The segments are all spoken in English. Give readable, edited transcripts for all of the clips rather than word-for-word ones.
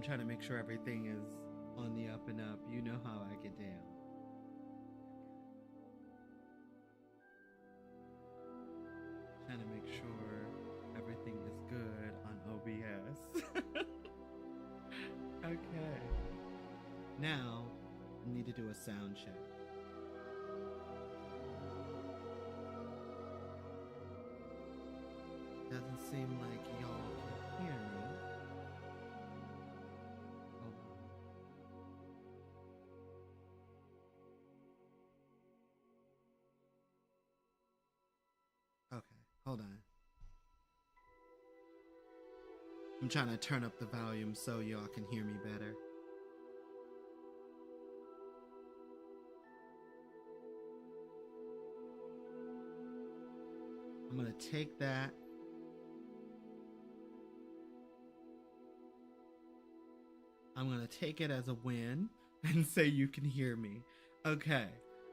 trying to make sure everything is on the up and up. You know how I get down. Trying to make sure everything is good on OBS. Okay. Now, I need to do a sound check. Doesn't seem like y'all can hear me. Okay, hold on. I'm trying to turn up the volume so y'all can hear me better. I'm gonna take that. I'm gonna take it as a win and say you can hear me. Okay.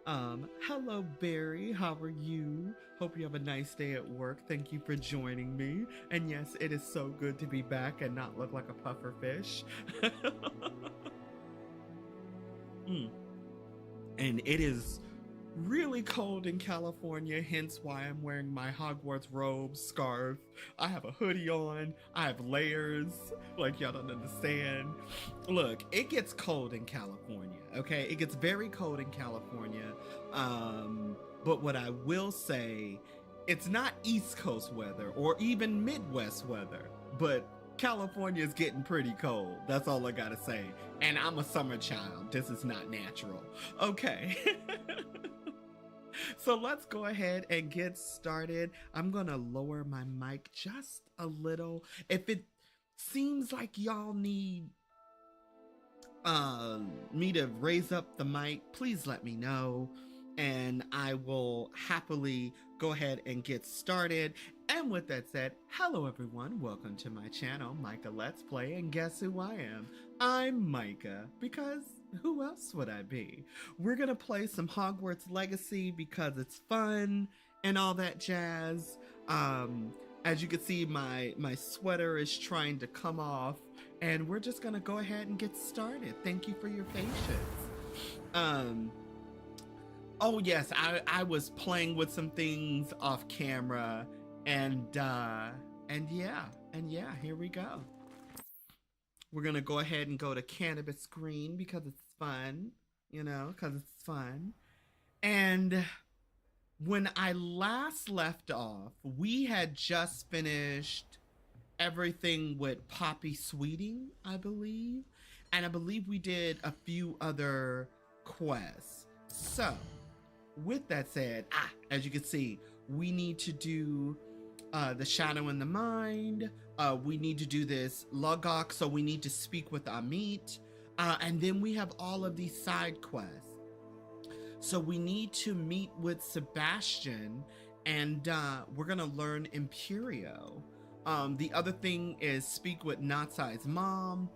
Hello Barry, how are you? Hope you have a nice day at work. Thank you for joining me. And yes, it is so good to be back and not look like a puffer fish. And it is really cold in California, hence why I'm wearing my Hogwarts robe, scarf. I have a hoodie on. I have layers, like y'all don't understand. Look, it gets cold in California, okay? It gets very cold in California. But what I will say, it's not East Coast weather or even Midwest weather, but California is getting pretty cold. That's all I gotta say. And I'm a summer child. This is not natural. Okay. So let's go ahead and get started. I'm gonna lower my mic just a little. If it seems like y'all need me to raise up the mic, please let me know and I will happily go ahead and get started. And with that said, hello everyone, welcome to my channel, Micah Let's Play, and guess who I am? I'm Micah, because who else would I be? We're gonna play some Hogwarts Legacy because it's fun and all that jazz. As you can see, my sweater is trying to come off, and we're just gonna go ahead and get started. Thank you for your patience. Oh yes, I was playing with some things off camera, and yeah, here we go. We're gonna go ahead and go to Cannabis Green because it's fun, you know, because it's fun. And when I last left off, we had just finished everything with Poppy Sweeting, I believe. And I believe we did a few other quests. So, with that said, as you can see, we need to do the Shadow in the Mind. We need to do this Lugok, so we need to speak with Amit. And then we have all of these side quests. So we need to meet with Sebastian, and we're gonna learn Imperio. The other thing is speak with Natsai's mom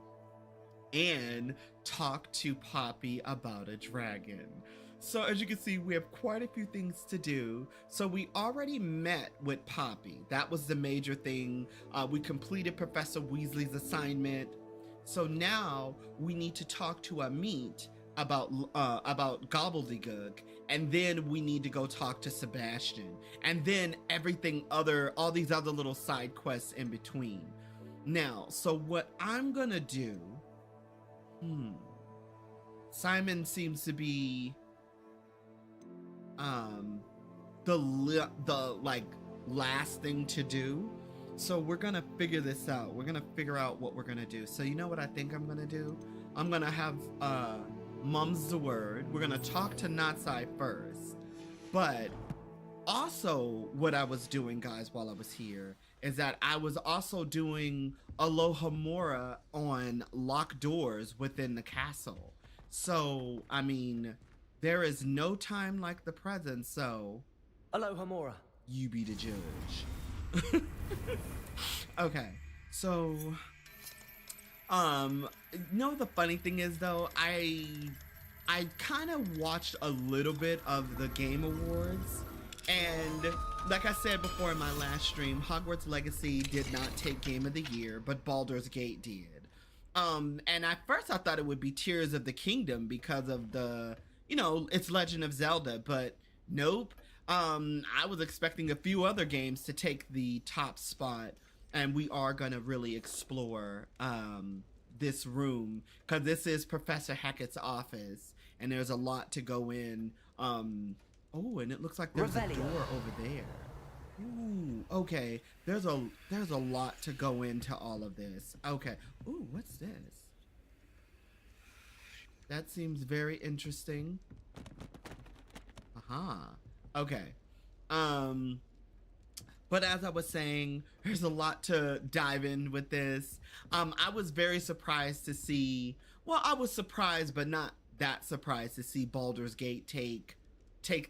and talk to Poppy about a dragon. So as you can see, we have quite a few things to do. So we already met with Poppy. That was the major thing. We completed Professor Weasley's assignment. So now we need to talk to Amit about Gobbledygook, and then we need to go talk to Sebastian, and then all these other little side quests in between. Now, so what I'm gonna do, Simon seems to be the like last thing to do. So we're gonna figure this out. We're gonna figure out what we're gonna do. So you know what I think I'm gonna do? I'm gonna have Mum's the Word. We're gonna talk to Natsai first. But also what I was doing, guys, while I was here, is that I was also doing Alohomora on locked doors within the castle. So, I mean, there is no time like the present, so Alohomora. You be the judge. Okay, so no, the funny thing is though, I kind of watched a little bit of the Game Awards, and like I said before in my last stream, Hogwarts Legacy did not take Game of the Year, but Baldur's Gate did. And at first I thought it would be Tears of the Kingdom because of the, it's Legend of Zelda, but nope. I was expecting a few other games to take the top spot, and we are gonna really explore this room because this is Professor Hackett's office, and there's a lot to go in. Oh, and it looks like there's a door over there. Ooh, okay. There's a lot to go into all of this. Okay. Ooh, what's this? That seems very interesting. Aha. Okay. But as I was saying, there's a lot to dive in with this. I was very surprised to see, well, I was surprised, but not that surprised to see Baldur's Gate take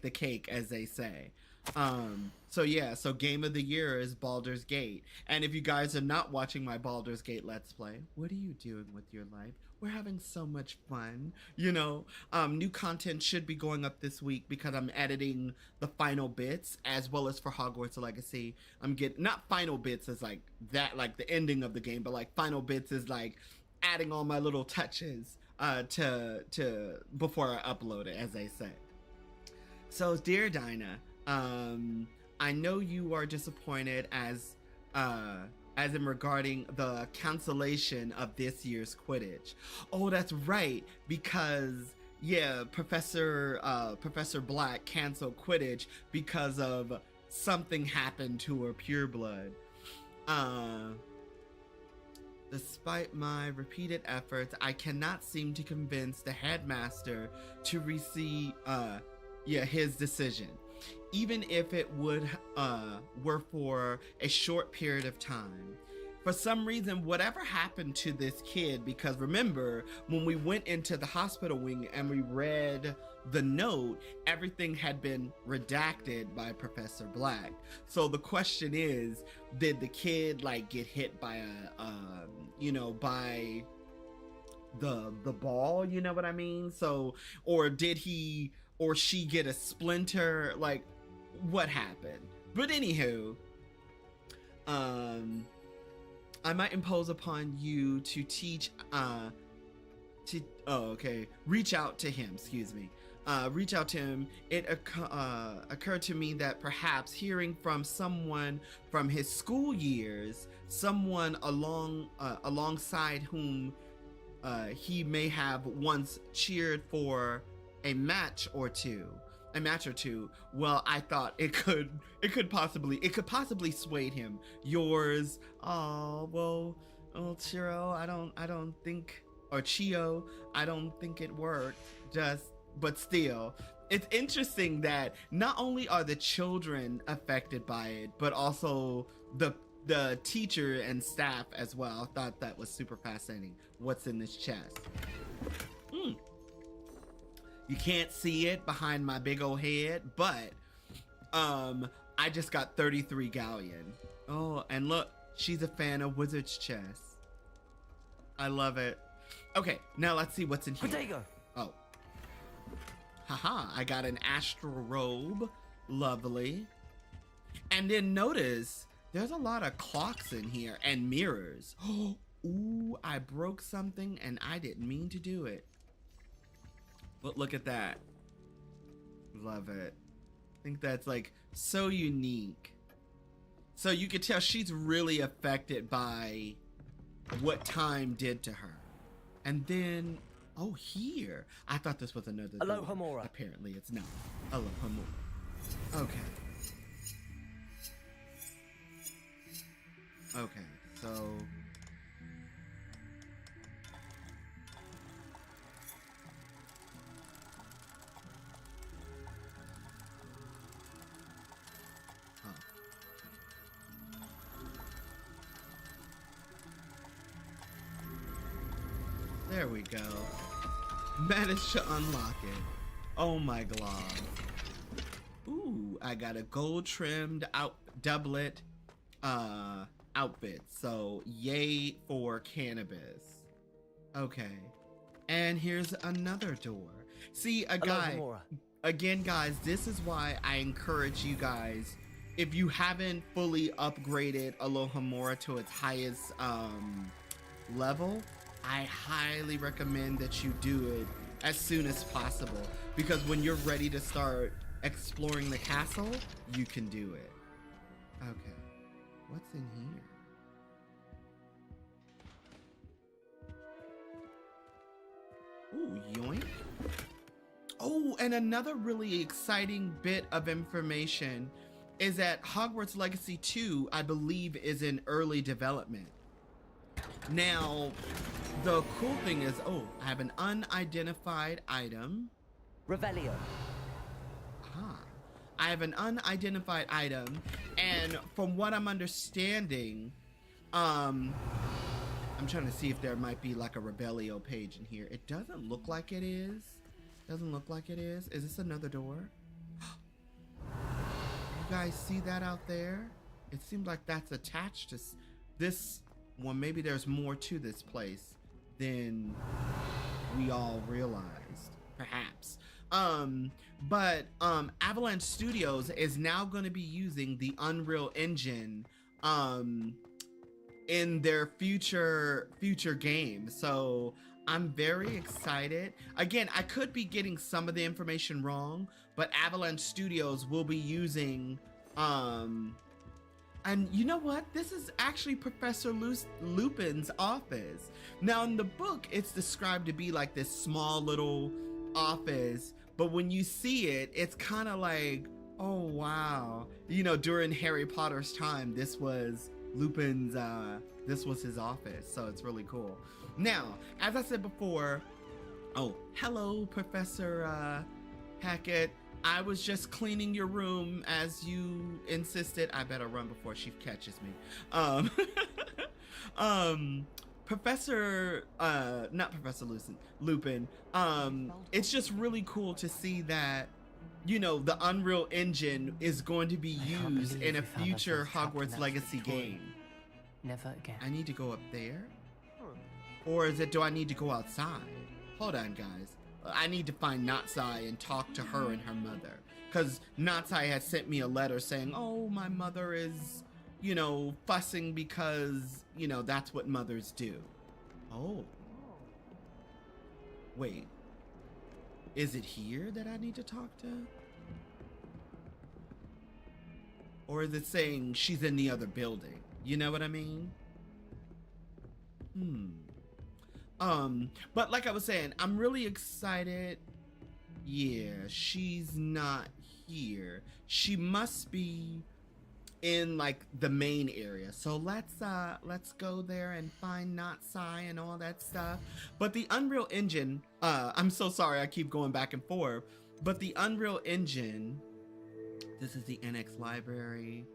the cake, as they say. So yeah, so game of the year is Baldur's Gate. And if you guys are not watching my Baldur's Gate Let's Play, what are you doing with your life? We're having so much fun, New content should be going up this week because I'm editing the final bits as well as for Hogwarts Legacy. I'm getting, not final bits as like that, like the ending of the game, but like final bits is like adding all my little touches to before I upload it, as they say. So dear Dinah, I know you are disappointed as in regarding the cancellation of this year's Quidditch. Oh, that's right, because yeah, Professor Black canceled Quidditch because of something happened to her pureblood. Despite my repeated efforts, I cannot seem to convince the headmaster to receive his decision, even if it were for a short period of time. For some reason, whatever happened to this kid, because remember, when we went into the hospital wing and we read the note, everything had been redacted by Professor Black. So the question is, did the kid like get hit by by the ball, you know what I mean? So, or did he or she get a splinter? Like, what happened? But anywho, I might impose upon you to teach, reach out to him, reach out to him. It occurred to me that perhaps hearing from someone from his school years, someone alongside whom he may have once cheered for a match or two. Well, I thought it could possibly sway him. Yours, Chiro, I don't think, or Chio, I don't think it worked. But still, it's interesting that not only are the children affected by it, but also the teacher and staff as well. I thought that was super fascinating. What's in this chest? You can't see it behind my big old head, but I just got 33 galleon. Oh, and look, she's a fan of Wizard's Chess. I love it. Okay, now let's see what's in here. Potato. Oh. Haha, I got an astral robe. Lovely. And then notice, there's a lot of clocks in here and mirrors. Oh, ooh, I broke something and I didn't mean to do it. But look at that. Love it. I think that's like so unique. So you can tell she's really affected by what time did to her. And then, oh, here. I thought this was another Aloha door. Mora. Apparently it's not. Aloha Mora. Okay. Okay, so... There we go. Managed to unlock it. Oh my god. Ooh, I got a gold trimmed doublet outfit. So yay for cannabis. Okay. And here's another door. See, again guys, this is why I encourage you guys, if you haven't fully upgraded Aloha Mora to its highest level, I highly recommend that you do it as soon as possible, because when you're ready to start exploring the castle, you can do it. Okay, what's in here? Ooh, yoink. Oh, and another really exciting bit of information is that Hogwarts Legacy 2, I believe, is in early development. Now, the cool thing is, oh, I have an unidentified item. Revelio. Ah, I have an unidentified item, and from what I'm understanding, I'm trying to see if there might be like a Rebellio page in here. It doesn't look like it is. Doesn't look like it is. Is this another door? You guys see that out there? It seems like that's attached to this one. Maybe there's more to this place than we all realized, perhaps. But Avalanche Studios is now going to be using the Unreal Engine in their future games. So I'm very excited. Again, I could be getting some of the information wrong, but Avalanche Studios will be using and you know what? This is actually Professor Lupin's office. Now in the book, it's described to be like this small little office, but when you see it, it's kind of like, oh wow. You know, during Harry Potter's time, this was Lupin's, this was his office, so it's really cool. Now, as I said before, oh, hello, Professor Hackett. I was just cleaning your room as you insisted. I better run before she catches me. Professor, not Professor Lupin. It's just really cool to see that, you know, the Unreal Engine is going to be used in a future Hogwarts Legacy game. Never again. I need to go up there? Or is it, do I need to go outside? Hold on, guys. I need to find Natsai and talk to her and her mother. Because Natsai had sent me a letter saying, oh, my mother is, you know, fussing because, you know, that's what mothers do. Oh. Wait. Is it here that I need to talk to? Or is it saying she's in the other building? You know what I mean? But like I was saying, I'm really excited. Yeah, she's not here. She must be in like the main area. So let's go there and find Natsai and all that stuff. But the Unreal Engine, I'm so sorry I keep going back and forth, but the Unreal Engine, this is the NX library.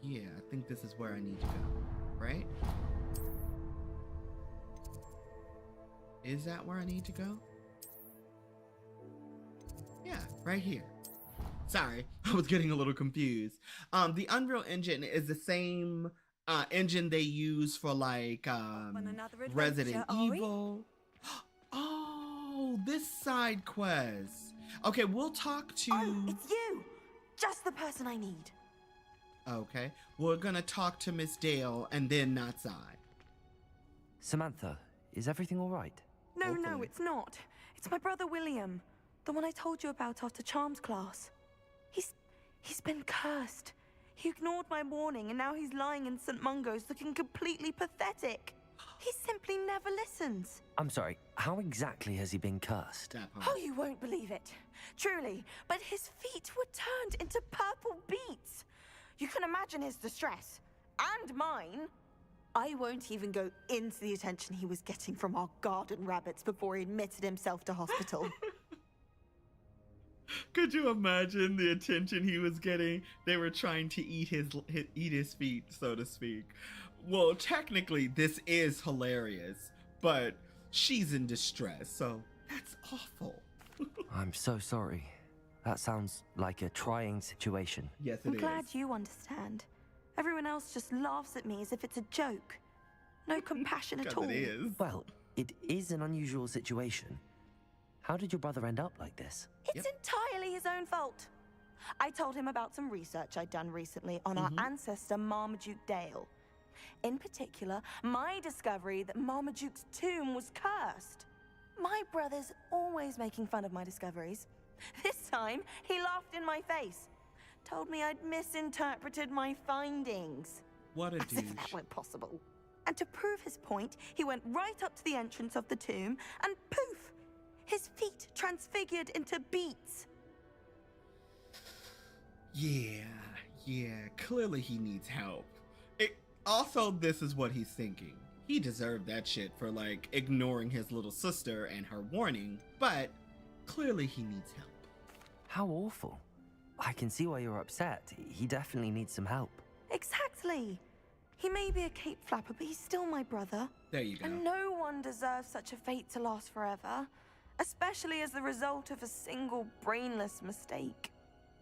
Yeah, I think this is where I need to go, right? Is that where I need to go? Yeah, right here. Sorry, I was getting a little confused. The Unreal Engine is the same engine they use for like Resident Evil. Oh, this side quest. Okay, we'll talk to... Oh, it's you! Just the person I need. Okay, we're gonna talk to Miss Dale and then Natsai. Samantha, is everything all right? No, Hopefully. no, it's not. It's my brother William, the one I told you about after Charms class. He's been cursed. He ignored my warning and now he's lying in St. Mungo's looking completely pathetic. He simply never listens. I'm sorry, how exactly has he been cursed? Oh, you won't believe it. Truly, but his feet were turned into purple beets. You can imagine his distress. And mine. I won't even go into the attention he was getting from our garden rabbits before he admitted himself to hospital. Could you imagine the attention he was getting? They were trying to eat his feet, so to speak. Well, technically, this is hilarious, but she's in distress, so that's awful. I'm so sorry. That sounds like a trying situation. Yes, it I'm is. glad you understand. Everyone else just laughs at me as if it's a joke. No compassion at all. It is. Well, it is an unusual situation. How did your brother end up like this? It's entirely his own fault. I told him about some research I'd done recently on our ancestor Marmaduke Dale. In particular, my discovery that Marmaduke's tomb was cursed. My brother's always making fun of my discoveries. This time, he laughed in my face. Told me I'd misinterpreted my findings. What a As douche. if that were possible. And to prove his point, he went right up to the entrance of the tomb and poof! His feet transfigured into beets. Yeah, clearly he needs help. Also, this is what he's thinking. He deserved that shit for, like, ignoring his little sister and her warning, but clearly he needs help. How awful. I can see why you're upset. He definitely needs some help. Exactly. He may be a cape flapper, but he's still my brother. There you go. And no one deserves such a fate to last forever, especially as the result of a single brainless mistake.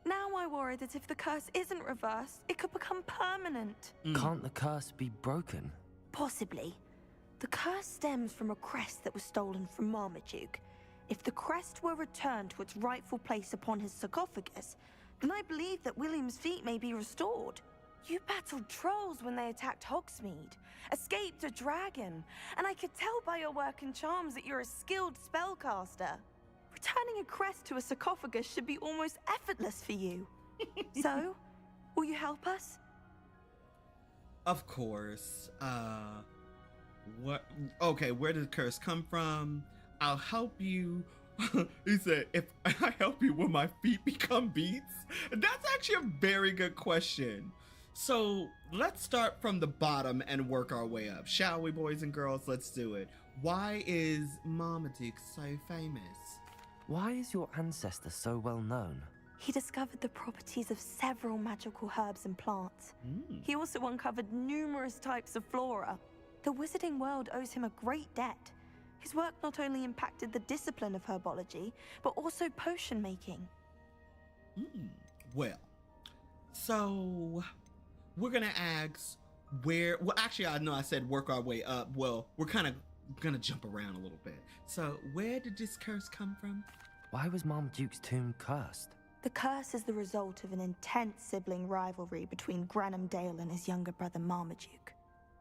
Now I worry that if the curse isn't reversed, it could become permanent. Can't the curse be broken? Possibly. The curse stems from a crest that was stolen from Marmaduke. If the crest were returned to its rightful place upon his sarcophagus, then I believe that William's feet may be restored. You battled trolls when they attacked Hogsmeade, escaped a dragon, and I could tell by your work and charms that you're a skilled spellcaster. Returning a crest to a sarcophagus should be almost effortless for you. So, will you help us? Of course. What? Okay, where did the curse come from? I'll help you. He said, if I help you, will my feet become beets? That's actually a very good question. So let's start from the bottom and work our way up. Shall we, boys and girls? Let's do it. Why is Marmaduke so famous? Why is your ancestor so well known? He discovered the properties of several magical herbs and plants. He also uncovered numerous types of flora. The wizarding world owes him a great debt. His work not only impacted the discipline of herbology, but also potion making. Well, so we're gonna ask where, well, actually, I know I said work our way up. Well, we're kind of gonna jump around a little bit. So where did this curse come from? Why was Marmaduke's tomb cursed? The curse is the result of an intense sibling rivalry between Granham Dale and his younger brother Marmaduke.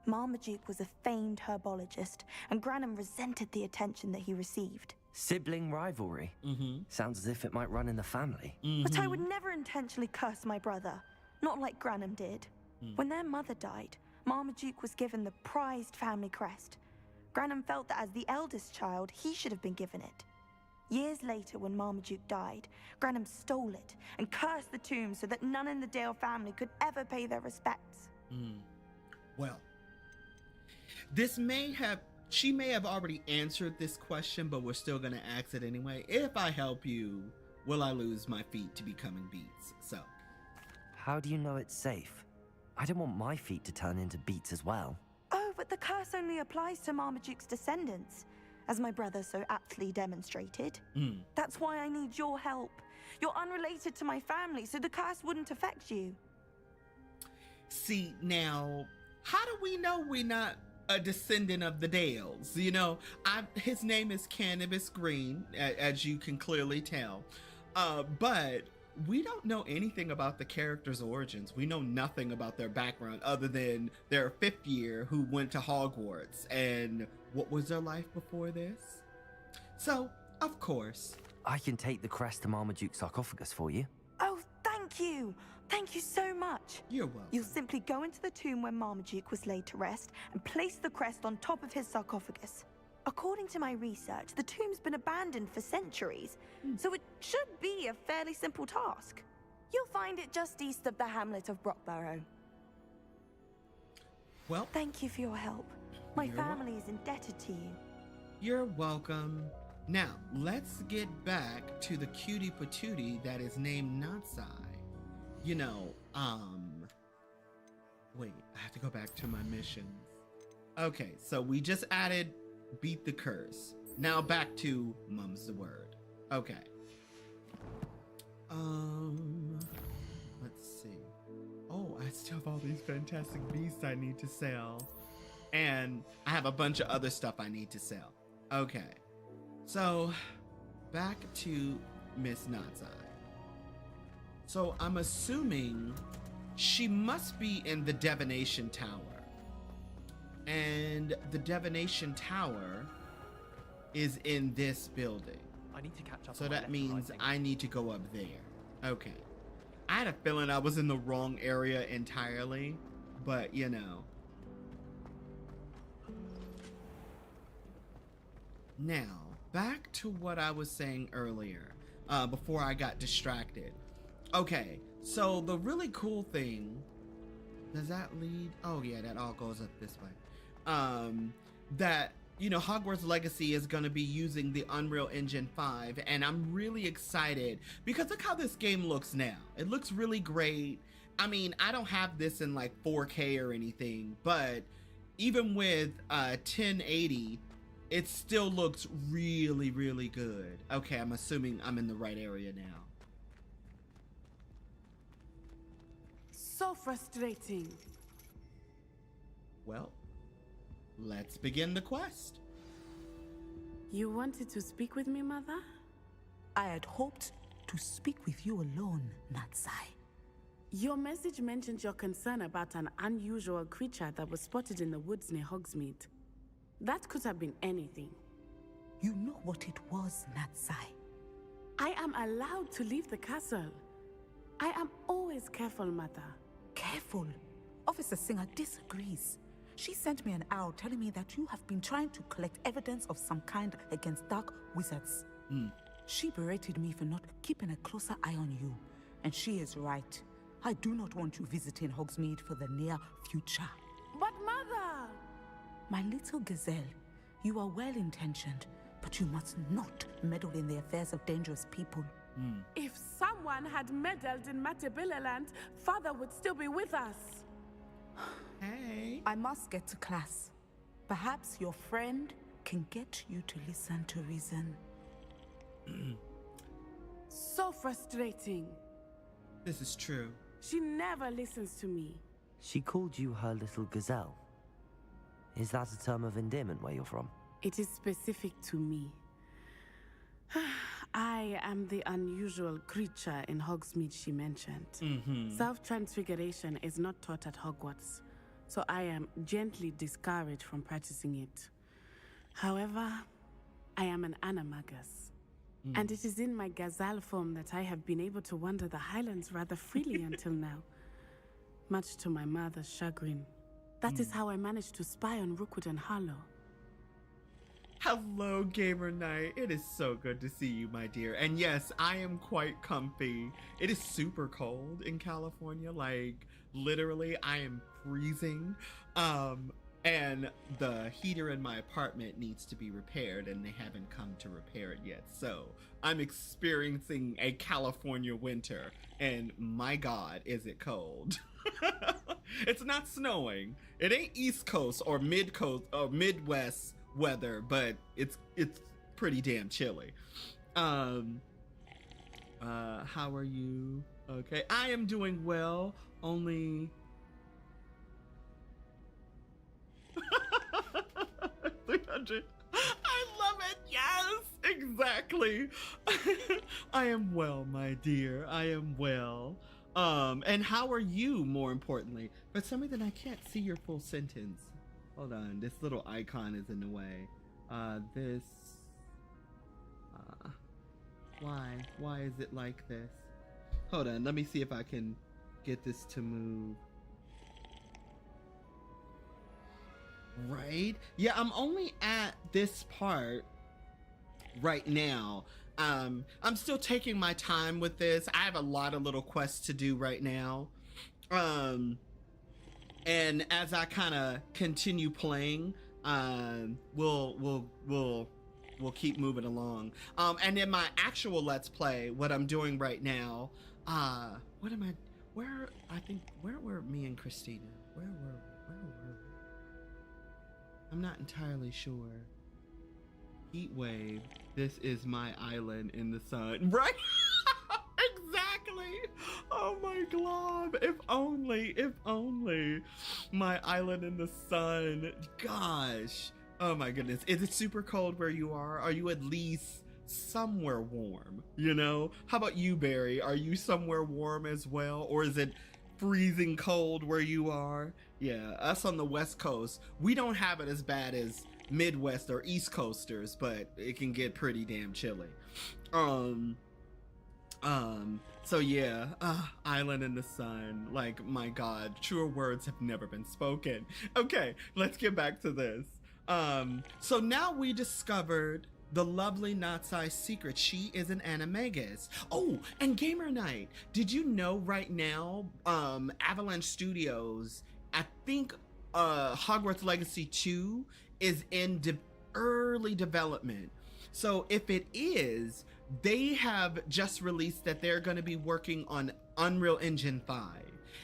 Marmaduke was a famed herbologist, and Granham resented the attention that he received. Sibling rivalry? Sounds as if it might run in the family. But I would never intentionally curse my brother, not like Granham did. When their mother died, Marmaduke was given the prized family crest. Granham felt that as the eldest child, he should have been given it. Years later, when Marmaduke died, Granham stole it and cursed the tomb so that none in the Dale family could ever pay their respects. Well, she may have already answered this question, but we're still gonna ask it anyway. If I help you, will I lose my feet to becoming beets? So, How do you know it's safe? I don't want my feet to turn into beets as well. Oh, but the curse only applies to Marmaduke's descendants, as my brother so aptly demonstrated. That's why I need your help. You're unrelated to my family, so the curse wouldn't affect you. see, now, how do we know we're not a descendant of the Dales? You know, his name is Cannabis Green, as you can clearly tell. But we don't know anything about the characters' origins. We know nothing about their background other than their 5th year who went to Hogwarts. And what was their life before this? So, of course. I can take the crest to Marmaduke's sarcophagus for you. Oh, thank you. Thank you so much. You're welcome. You'll simply go into the tomb where Marmaduke was laid to rest and place the crest on top of his sarcophagus. According to my research, the tomb's been abandoned for centuries, so it should be a fairly simple task. You'll find it just east of the hamlet of Brockborough. Well, Thank you for your help. My You're family is indebted to you. you're welcome. Now, let's get back to the cutie patootie that is named Natsai. You know, wait, I have to go back to my missions. Okay, so we just added beat the curse. Now back to mum's the word. Okay. Let's see. Oh, I still have all these fantastic beasts I need to sell. And I have a bunch of other stuff I need to sell. Okay. So, back to Miss Natsai. So, I'm assuming she must be in the divination tower. And the divination tower is in this building. I need to catch up. So on my that letter means writing. I need to go up there. Okay. I had a feeling I was in the wrong area entirely, but you know. Now, back to what I was saying earlier, before I got distracted. Okay, so the really cool thing, does that lead? Oh yeah, that all goes up this way. That, you know, Hogwarts Legacy is going to be using the Unreal Engine 5, and I'm really excited because look how this game looks now. It looks really great. I mean, I don't have this in like 4K or anything, but even with 1080, it still looks really, really good. Okay, I'm assuming I'm in the right area now. So frustrating. Well, let's begin the quest. You wanted to speak with me, Mother? I had hoped to speak with you alone, Natsai. Your message mentioned your concern about an unusual creature that was spotted in the woods near Hogsmeade. That could have been anything. You know what it was, Natsai. I am allowed to leave the castle. I am always careful, Mother. Careful. Officer Singer disagrees. She sent me an owl telling me that you have been trying to collect evidence of some kind against dark wizards. She berated me for not keeping a closer eye on you. And she is right. I do not want you visiting Hogsmeade for the near future. But Mother! My little gazelle, you are well-intentioned, but you must not meddle in the affairs of dangerous people. If someone had meddled in Matabeleland, Father would still be with us. Hey. I must get to class. Perhaps your friend can get you to listen to reason. So frustrating. This is true. She never listens to me. She called you her little gazelle. Is that a term of endearment where you're from? It is specific to me. I am the unusual creature in Hogsmeade she mentioned. Self-transfiguration is not taught at Hogwarts, so I am gently discouraged from practicing it. However, I am an animagus, and it is in my gazelle form that I have been able to wander the Highlands rather freely until now, much to my mother's chagrin. That is how I managed to spy on Rookwood and Harlow. Hello, Gamer Knight. It is so good to see you, my dear. And yes, I am quite comfy. It is super cold in California. Like, literally, I am freezing. And the heater in my apartment needs to be repaired, and they haven't come to repair it yet. So I'm experiencing a California winter, and my God, is it cold. It's not snowing. It ain't East Coast or Mid Coast or Midwest weather, but it's pretty damn chilly. How are you? Okay, I am doing well. Only 300. I love it. Yes, exactly. I am well, my dear. I am well. And how are you, more importantly? For some reason, I can't see your full sentence. Hold on, this little icon is in the way. Why is it like this? Hold on, let me see if I can get this to move. Right? Yeah, I'm only at this part right now. I'm still taking my time with this. I have a lot of little quests to do right now. And as I kind of continue playing, we'll keep moving along. And in my actual Let's Play, what I'm doing right now, where were me and Christina? Where were we? I'm not entirely sure. Heat wave. This is my island in the sun. Right? Exactly. Oh my glob. If only my island in the sun. Gosh. Oh my goodness. Is it super cold where you are? Are you at least somewhere warm? You know? How about you, Barry? Are you somewhere warm as well? Or is it freezing cold where you are. Yeah, us on the West Coast, we don't have it as bad as Midwest or East Coasters, but it can get pretty damn chilly. So yeah, Island in the Sun, like, my God, truer words have never been spoken. Okay, let's get back to this. So now we discovered the lovely Natsai's secret. She is an animagus. Oh, and Gamer Night, did you know right now, Avalanche Studios, I think Hogwarts Legacy 2 is in early development. So if it is, they have just released that they're going to be working on Unreal Engine 5.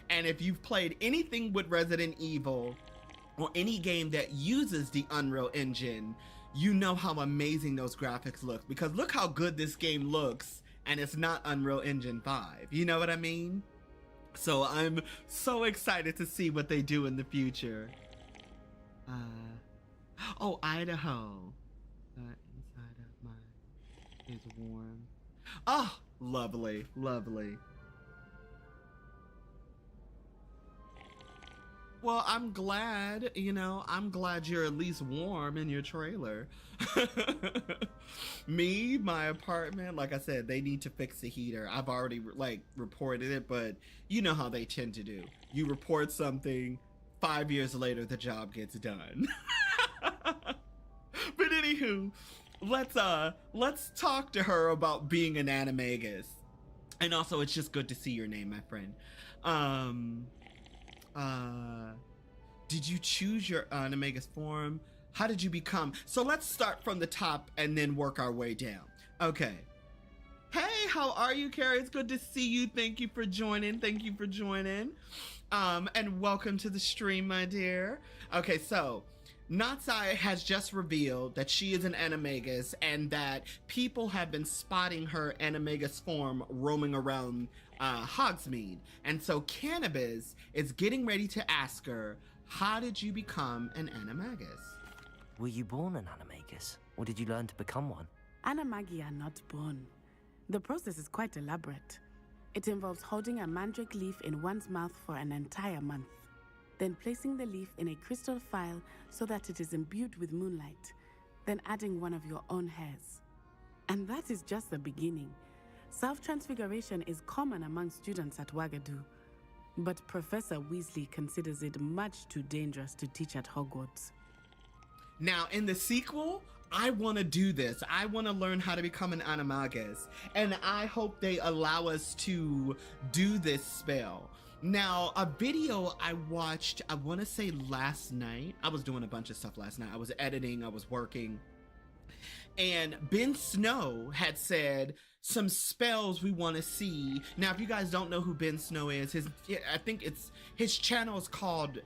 And if you've played anything with Resident Evil or any game that uses the Unreal Engine, you know how amazing those graphics look, because look how good this game looks, and it's not Unreal Engine 5. You know what I mean? So I'm so excited to see what they do in the future. Oh, Idaho. Inside of my is warm. Oh, lovely, lovely. Well, I'm glad, I'm glad you're at least warm in your trailer. Me, my apartment, like I said, they need to fix the heater. I've already, reported it, but you know how they tend to do. You report something, 5 years later, the job gets done. But anywho, let's talk to her about being an animagus. And also, it's just good to see your name, my friend. Did you choose your animagus form? How did you become? So let's start from the top and then work our way down. Okay. Hey, how are you, Carrie? It's good to see you. Thank you for joining. And welcome to the stream, my dear. Okay, so Natsai has just revealed that she is an animagus and that people have been spotting her animagus form roaming around Hogsmeade. And so Cannabis is getting ready to ask her, how did you become an animagus? Were you born an animagus, or did you learn to become one? Animagi are not born. The process is quite elaborate. It involves holding a mandrake leaf in one's mouth for an entire month, then placing the leaf in a crystal phial so that it is imbued with moonlight, then adding one of your own hairs. And that is just the beginning. Self-transfiguration is common among students at Wagadu, but Professor Weasley considers it much too dangerous to teach at Hogwarts. Now, in the sequel, I want to do this. I want to learn how to become an animagus, and I hope they allow us to do this spell. Now, a video I watched, I want to say last night. I was doing a bunch of stuff last night. I was editing, I was working. And Ben Snow had said some spells we want to see. Now, if you guys don't know who Ben Snow is, I think his channel is called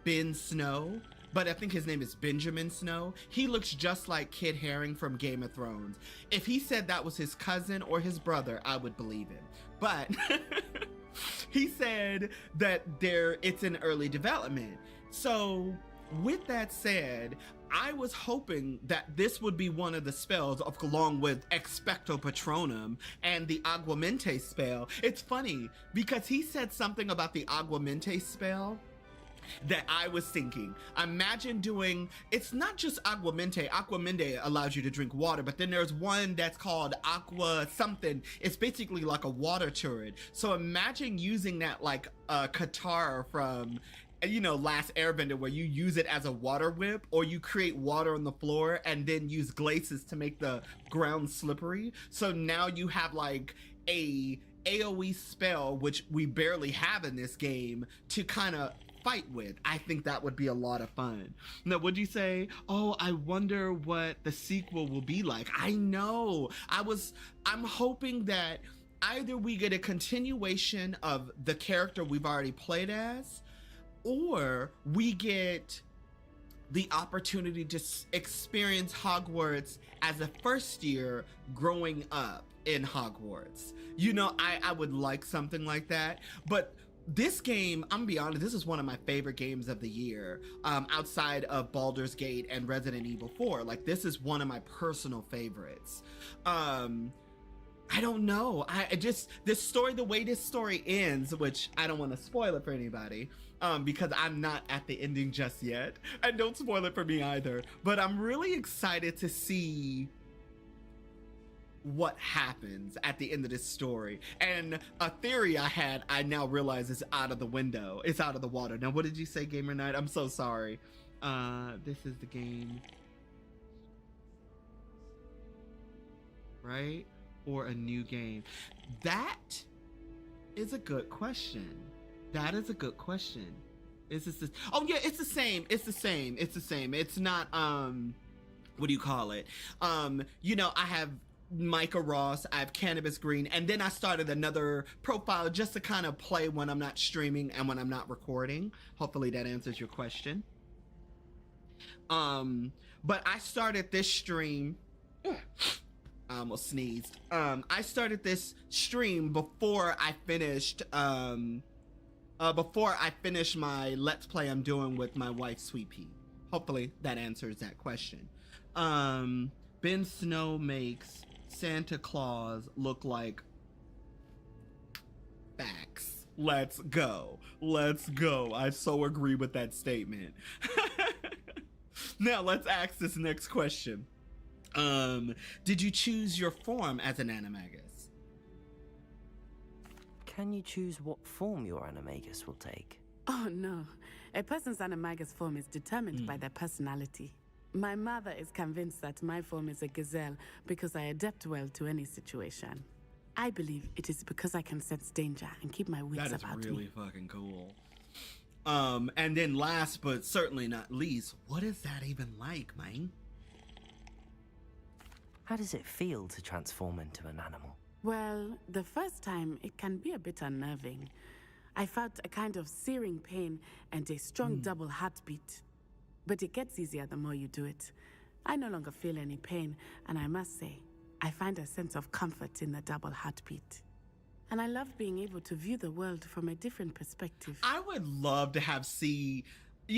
Ben Snow, but I think his name is Benjamin Snow. He looks just like Kit Haring from Game of Thrones. If he said that was his cousin or his brother, I would believe him. But he said that it's in early development. So with that said, I was hoping that this would be one of the spells along with Expecto Patronum and the Aguamente spell. It's funny because he said something about the Aguamente spell that I was thinking. Imagine doing, it's not just Aguamente. Aguamente allows you to drink water, but then there's one that's called Aqua something. It's basically like a water turret. So imagine using that like a Qatar from Last Airbender, where you use it as a water whip, or you create water on the floor and then use glaces to make the ground slippery. So now you have like a AoE spell, which we barely have in this game, to kind of fight with. I think that would be a lot of fun. Now, would you say, oh, I wonder what the sequel will be like? I know. I'm hoping that either we get a continuation of the character we've already played as, or we get the opportunity to experience Hogwarts as a first year growing up in Hogwarts. I would like something like that. But this game, I'm gonna be honest, this is one of my favorite games of the year, outside of Baldur's Gate and Resident Evil 4. Like, this is one of my personal favorites. I don't know. I just, this story, the way this story ends, which I don't want to spoil it for anybody, because I'm not at the ending just yet, and don't spoil it for me either, but I'm really excited to see what happens at the end of this story. And a theory I had, I now realize is out of the window. It's out of the water. Now, what did you say, Gamer Knight? I'm so sorry. This is the game. Right? Or a new game? That is a good question. That is a good question. Is this? Oh yeah, it's the same. It's the same. It's the same. It's not. What do you call it? You know, I have Micah Ross. I have Cannabis Green, and then I started another profile just to kind of play when I'm not streaming and when I'm not recording. Hopefully that answers your question. But I started this stream. I almost sneezed. I started this stream before I finished my Let's Play I'm doing with my wife Sweetpea. Hopefully that answers that question. Ben Snow makes Santa Claus look like facts. Let's go. Let's go. I so agree with that statement. Now let's ask this next question. Did you choose your form as an animagus? Can you choose what form your animagus will take? Oh no, a person's animagus form is determined by their personality. My mother is convinced that my form is a gazelle because I adapt well to any situation. I believe it is because I can sense danger and keep my wits about me. That is really fucking cool. And then last but certainly not least, what is that even like, man? How does it feel to transform into an animal? Well, the first time it can be a bit unnerving. I felt a kind of searing pain and a strong double heartbeat. But it gets easier the more you do it. I no longer feel any pain, and I must say, I find a sense of comfort in the double heartbeat. And I love being able to view the world from a different perspective. I would love to have you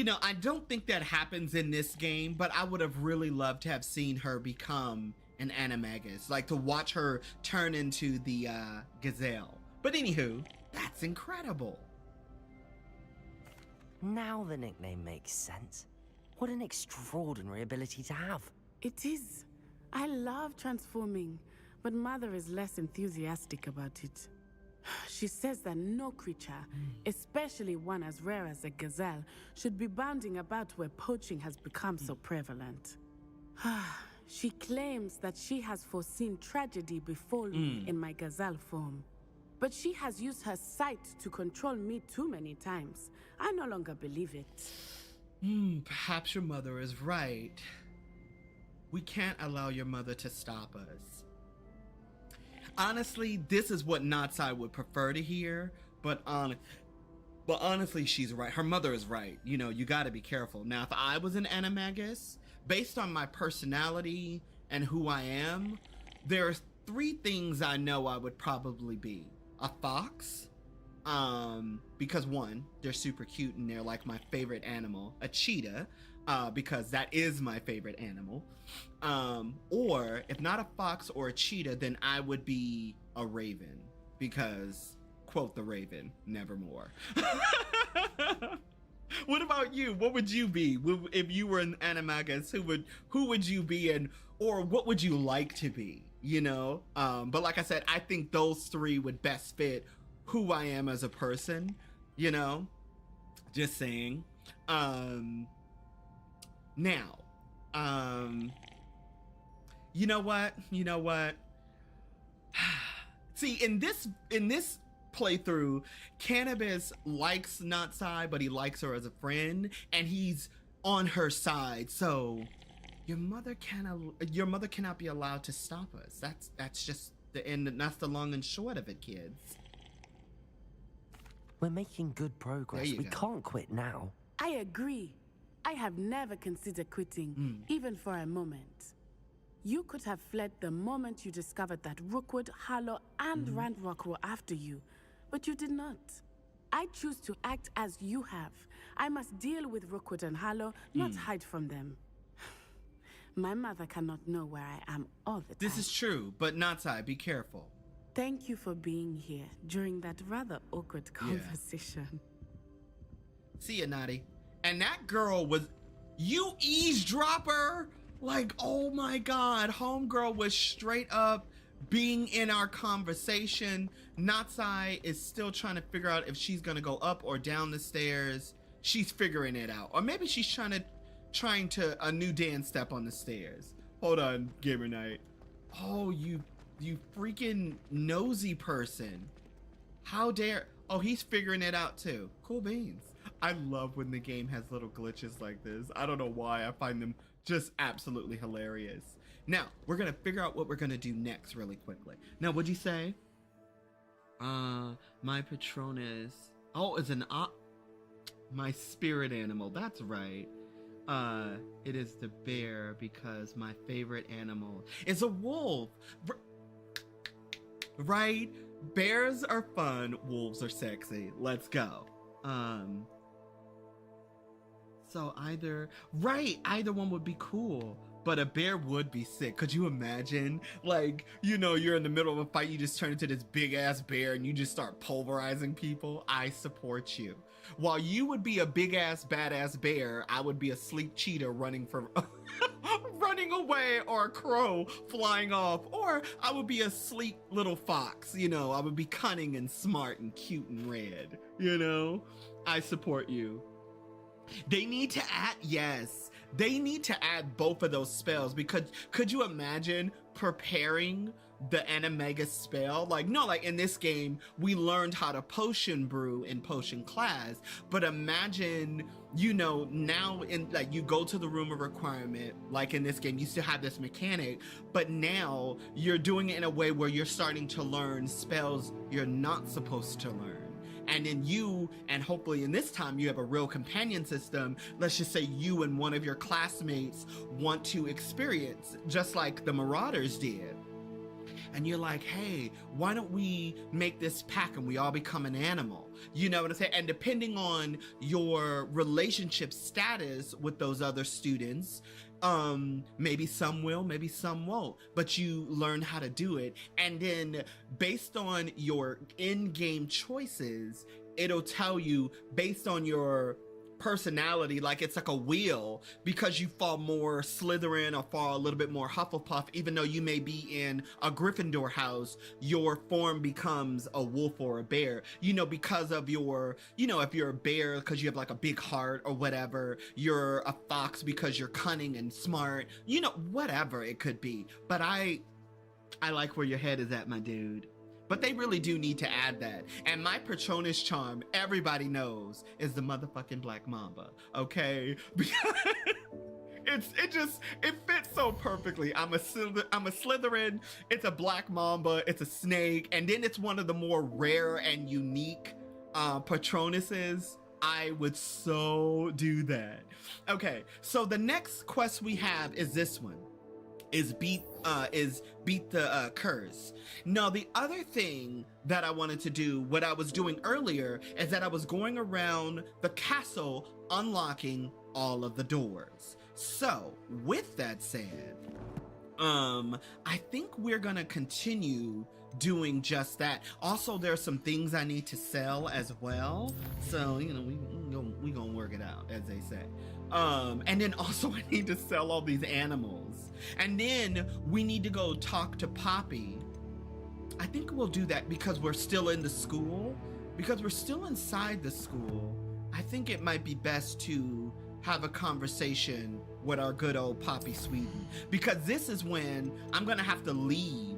know, I don't think that happens in this game, but I would have really loved to have seen her become an animagus, like to watch her turn into the gazelle. But anywho, that's incredible. Now the nickname makes sense. What an extraordinary ability to have. It is. I love transforming, but Mother is less enthusiastic about it. She says that no creature, especially one as rare as a gazelle, should be bounding about where poaching has become so prevalent. She claims that she has foreseen tragedy befall me in my gazelle form. But she has used her sight to control me too many times. I no longer believe it. Perhaps your mother is right. We can't allow your mother to stop us. Honestly, this is what Natsai would prefer to hear, but honestly, she's right. Her mother is right. You know, you gotta be careful. Now, if I was an animagus, based on my personality and who I am, there are 3 things I know I would probably be. A fox, because 1, they're super cute and they're like my favorite animal. A cheetah, because that is my favorite animal. Or if not a fox or a cheetah, then I would be a raven, because quote the raven, nevermore. What about you? What would you be if you were an animagus? Who would you be, and or what would you like to be? You know, but like I said, I think those 3 would best fit who I am as a person. You know, just saying. Now, you know what? See, in this playthrough, Cannabis likes Natsai, but he likes her as a friend, and he's on her side. So your mother cannot be allowed to stop us. That's just the end. That's the long and short of it, kids. We're making good progress. We can't quit now. I agree. I have never considered quitting, even for a moment. You could have fled the moment you discovered that Rookwood, Harlow, and Randrock were after you, but you did not. I choose to act as you have. I must deal with Rookwood and Harlow, not hide from them. My mother cannot know where I am all the time. This is true, but Natsai, be careful. Thank you for being here during that rather awkward conversation. See ya, Naughty. And that girl was, you eavesdropper? Like, oh my God, homegirl was straight up being in our conversation. Natsai is still trying to figure out if she's gonna go up or down the stairs. She's figuring it out. Or maybe she's trying to a new dance step on the stairs. Hold on, Gamer Night. Oh, you freaking nosy person. How dare, oh, he's figuring it out too. Cool beans. I love when the game has little glitches like this. I don't know why, I find them just absolutely hilarious. Now, we're gonna figure out what we're gonna do next really quickly. Now, what'd you say? My Patronus. Oh, it's my spirit animal, that's right. It is the bear because my favorite animal is a wolf. Right? Bears are fun, wolves are sexy. Let's go. So either one would be cool, but a bear would be sick. Could you imagine? Like, you know, you're in the middle of a fight, you just turn into this big ass bear and you just start pulverizing people. I support you. While you would be a big ass badass bear, I would be a sleek cheetah running away, or a crow flying off, or I would be a sleek little fox. You know, I would be cunning and smart and cute and red. You know, I support you. They need to add both of those spells, because could you imagine preparing the Animagus spell? Like, no, like in this game, we learned how to potion brew in potion class, but imagine, you know, now in like you go to the room of requirement, like in this game, you still have this mechanic, but now you're doing it in a way where you're starting to learn spells you're not supposed to learn. And then you, and hopefully in this time you have a real companion system. Let's just say you and one of your classmates want to experience, just like the Marauders did. And you're like, hey, why don't we make this pack and we all become an animal? You know what I'm saying? And depending on your relationship status with those other students, maybe some will, maybe some won't, but you learn how to do it. And then based on your in-game choices, it'll tell you based on your personality, like it's like a wheel, because you fall more Slytherin or fall a little bit more Hufflepuff, even though you may be in a Gryffindor house, your form becomes a wolf or a bear, you know, because of your, you know, if you're a bear because you have like a big heart or whatever, you're a fox because you're cunning and smart, you know, whatever it could be. But I like where your head is at, my dude. But they really do need to add that. And my Patronus charm, everybody knows, is the motherfucking Black Mamba, okay? It fits so perfectly. I'm a Slytherin, it's a Black Mamba, it's a snake, and then it's one of the more rare and unique Patronuses. I would so do that. Okay, so the next quest we have is this one. Is beat the curse. Now, the other thing that I wanted to do, what I was doing earlier, is that I was going around the castle unlocking all of the doors. So, with that said, I think we're gonna continue doing just that. Also, there's some things I need to sell as well. So, you know, we gonna work it out, as they say. And then also I need to sell all these animals. And then we need to go talk to Poppy. I think we'll do that because we're still in the school. Because we're still inside the school, I think it might be best to have a conversation with our good old Poppy Sweden. Because this is when I'm gonna have to leave.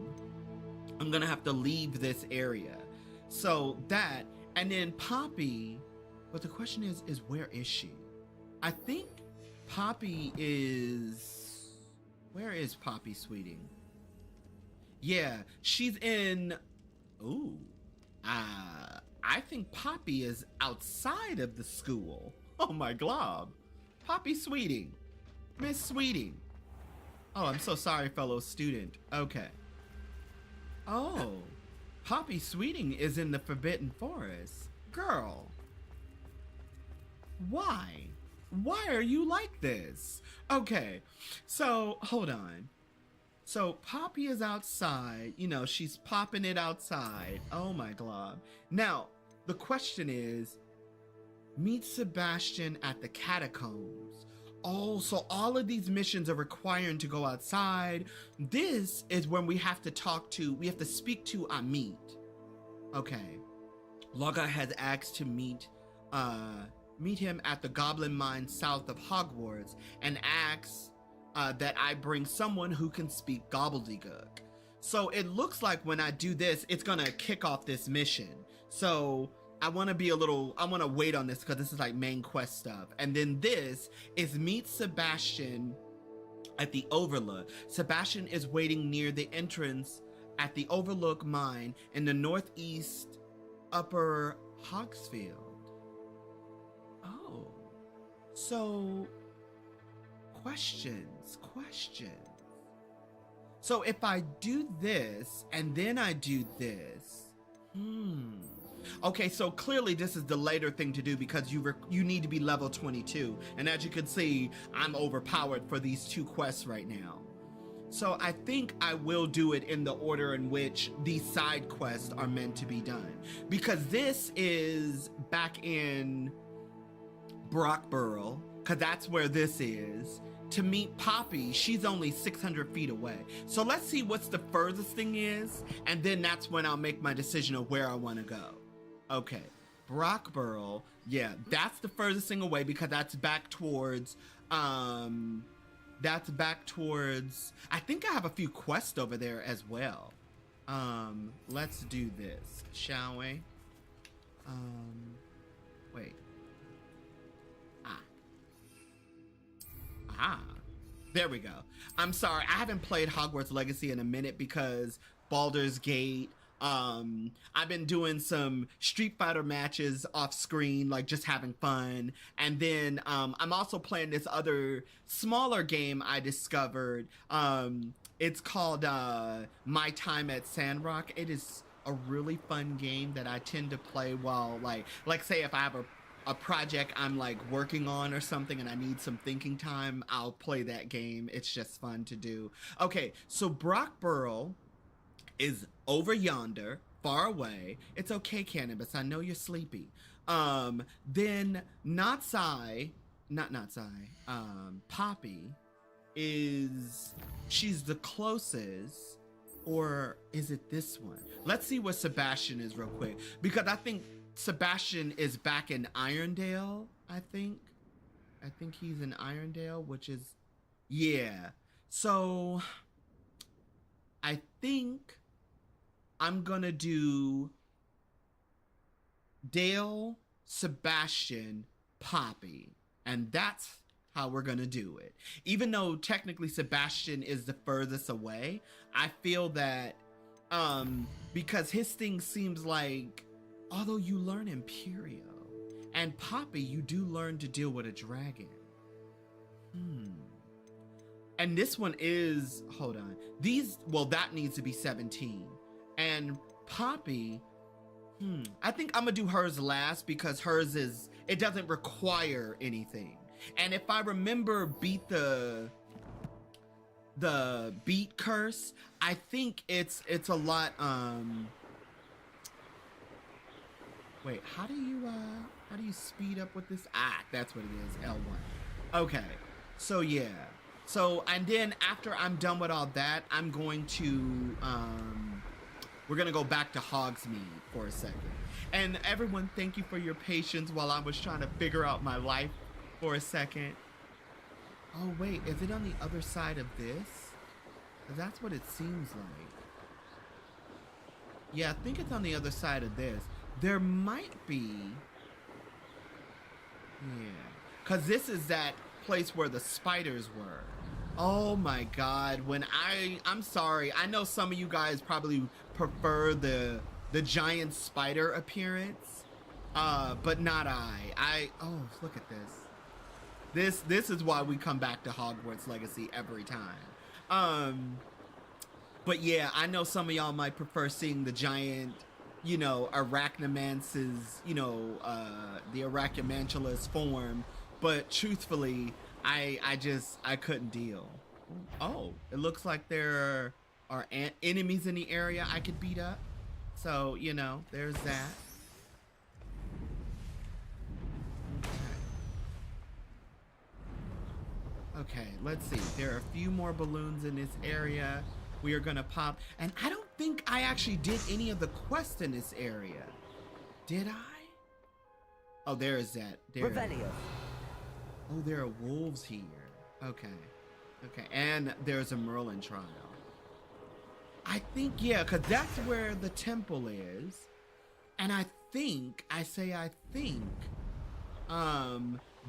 I'm gonna have to leave this area. So that, and then Poppy, but the question is where is she? I think Poppy is, where is Poppy Sweeting? Yeah, she's in, ooh, I think Poppy is outside of the school. Oh my glob. Poppy Sweeting, Miss Sweeting. Oh, I'm so sorry, fellow student. Okay. Oh, Poppy Sweeting is in the Forbidden Forest. Girl, why? Why are you like this? Okay, so hold on. So Poppy is outside. You know, she's popping it outside. Oh my God. Now, the question is, meet Sebastian at the catacombs. Oh, so all of these missions are requiring to go outside. This is when we have to speak to Amit. Okay. Loga has asked to meet him at the Goblin Mine south of Hogwarts and asks that I bring someone who can speak gobbledygook. So it looks like when I do this, it's gonna kick off this mission. So I want to wait on this because this is like main quest stuff. And then this is meet Sebastian at the Overlook. Sebastian is waiting near the entrance at the Overlook Mine in the northeast upper Hogsfield. Oh, so questions. So if I do this and then I do this, okay, so clearly this is the later thing to do because you need to be level 22. And as you can see, I'm overpowered for these two quests right now. So I think I will do it in the order in which these side quests are meant to be done. Because this is back in Brockborough, because that's where this is. To meet Poppy, she's only 600 feet away. So let's see what's the furthest thing is, and then that's when I'll make my decision of where I want to go. Okay, Brockborough, yeah, that's the furthest thing away because that's back towards, I think I have a few quests over there as well. Let's do this, shall we? Wait. There we go. I'm sorry, I haven't played Hogwarts Legacy in a minute because Baldur's Gate. I've been doing some Street Fighter matches off screen, like just having fun. And then I'm also playing this other smaller game I discovered. It's called My Time at Sandrock. It is a really fun game that I tend to play while like say if I have a project I'm like working on or something and I need some thinking time, I'll play that game. It's just fun to do. Okay, so Brockborough is over yonder, far away. It's okay, Cannabis, I know you're sleepy. Then Poppy she's the closest, or is it this one? Let's see where Sebastian is real quick, because I think Sebastian is back in Irondale, I think he's in Irondale, which is, yeah. So I think I'm gonna do Dale, Sebastian, Poppy, and that's how we're gonna do it. Even though technically Sebastian is the furthest away, I feel that because his thing seems like, although you learn Imperio, and Poppy, you do learn to deal with a dragon. And this one is, hold on, that needs to be 17. And Poppy, I think I'm gonna do hers last because hers it doesn't require anything. And if I remember beat the beat curse, I think it's a lot, wait, how do you speed up with this? That's what it is, L1. Okay, so yeah. So, and then after I'm done with all that, I'm going to, we're gonna go back to Hogsmeade for a second. And everyone, thank you for your patience while I was trying to figure out my life for a second. Oh wait, is it on the other side of this? 'Cause that's what it seems like. Yeah, I think it's on the other side of this. There might be, yeah, because this is that place where the spiders were. Oh my God, I'm sorry, I know some of you guys probably prefer the giant spider appearance, but not I. Oh, look at this. This is why we come back to Hogwarts Legacy every time. But yeah, I know some of y'all might prefer seeing the giant, Arachnomance's, the Arachnomantula's form, but truthfully, I couldn't deal. Oh, it looks like there are enemies in the area I could beat up. So, you know, there's that. Okay, let's see. There are a few more balloons in this area. We are gonna pop. And I don't think I actually did any of the quests in this area. Did I? Oh, there is that. Revelio. Oh, there are wolves here. Okay. Okay, and there's a Merlin trial. I think, yeah, because that's where the temple is. And I think,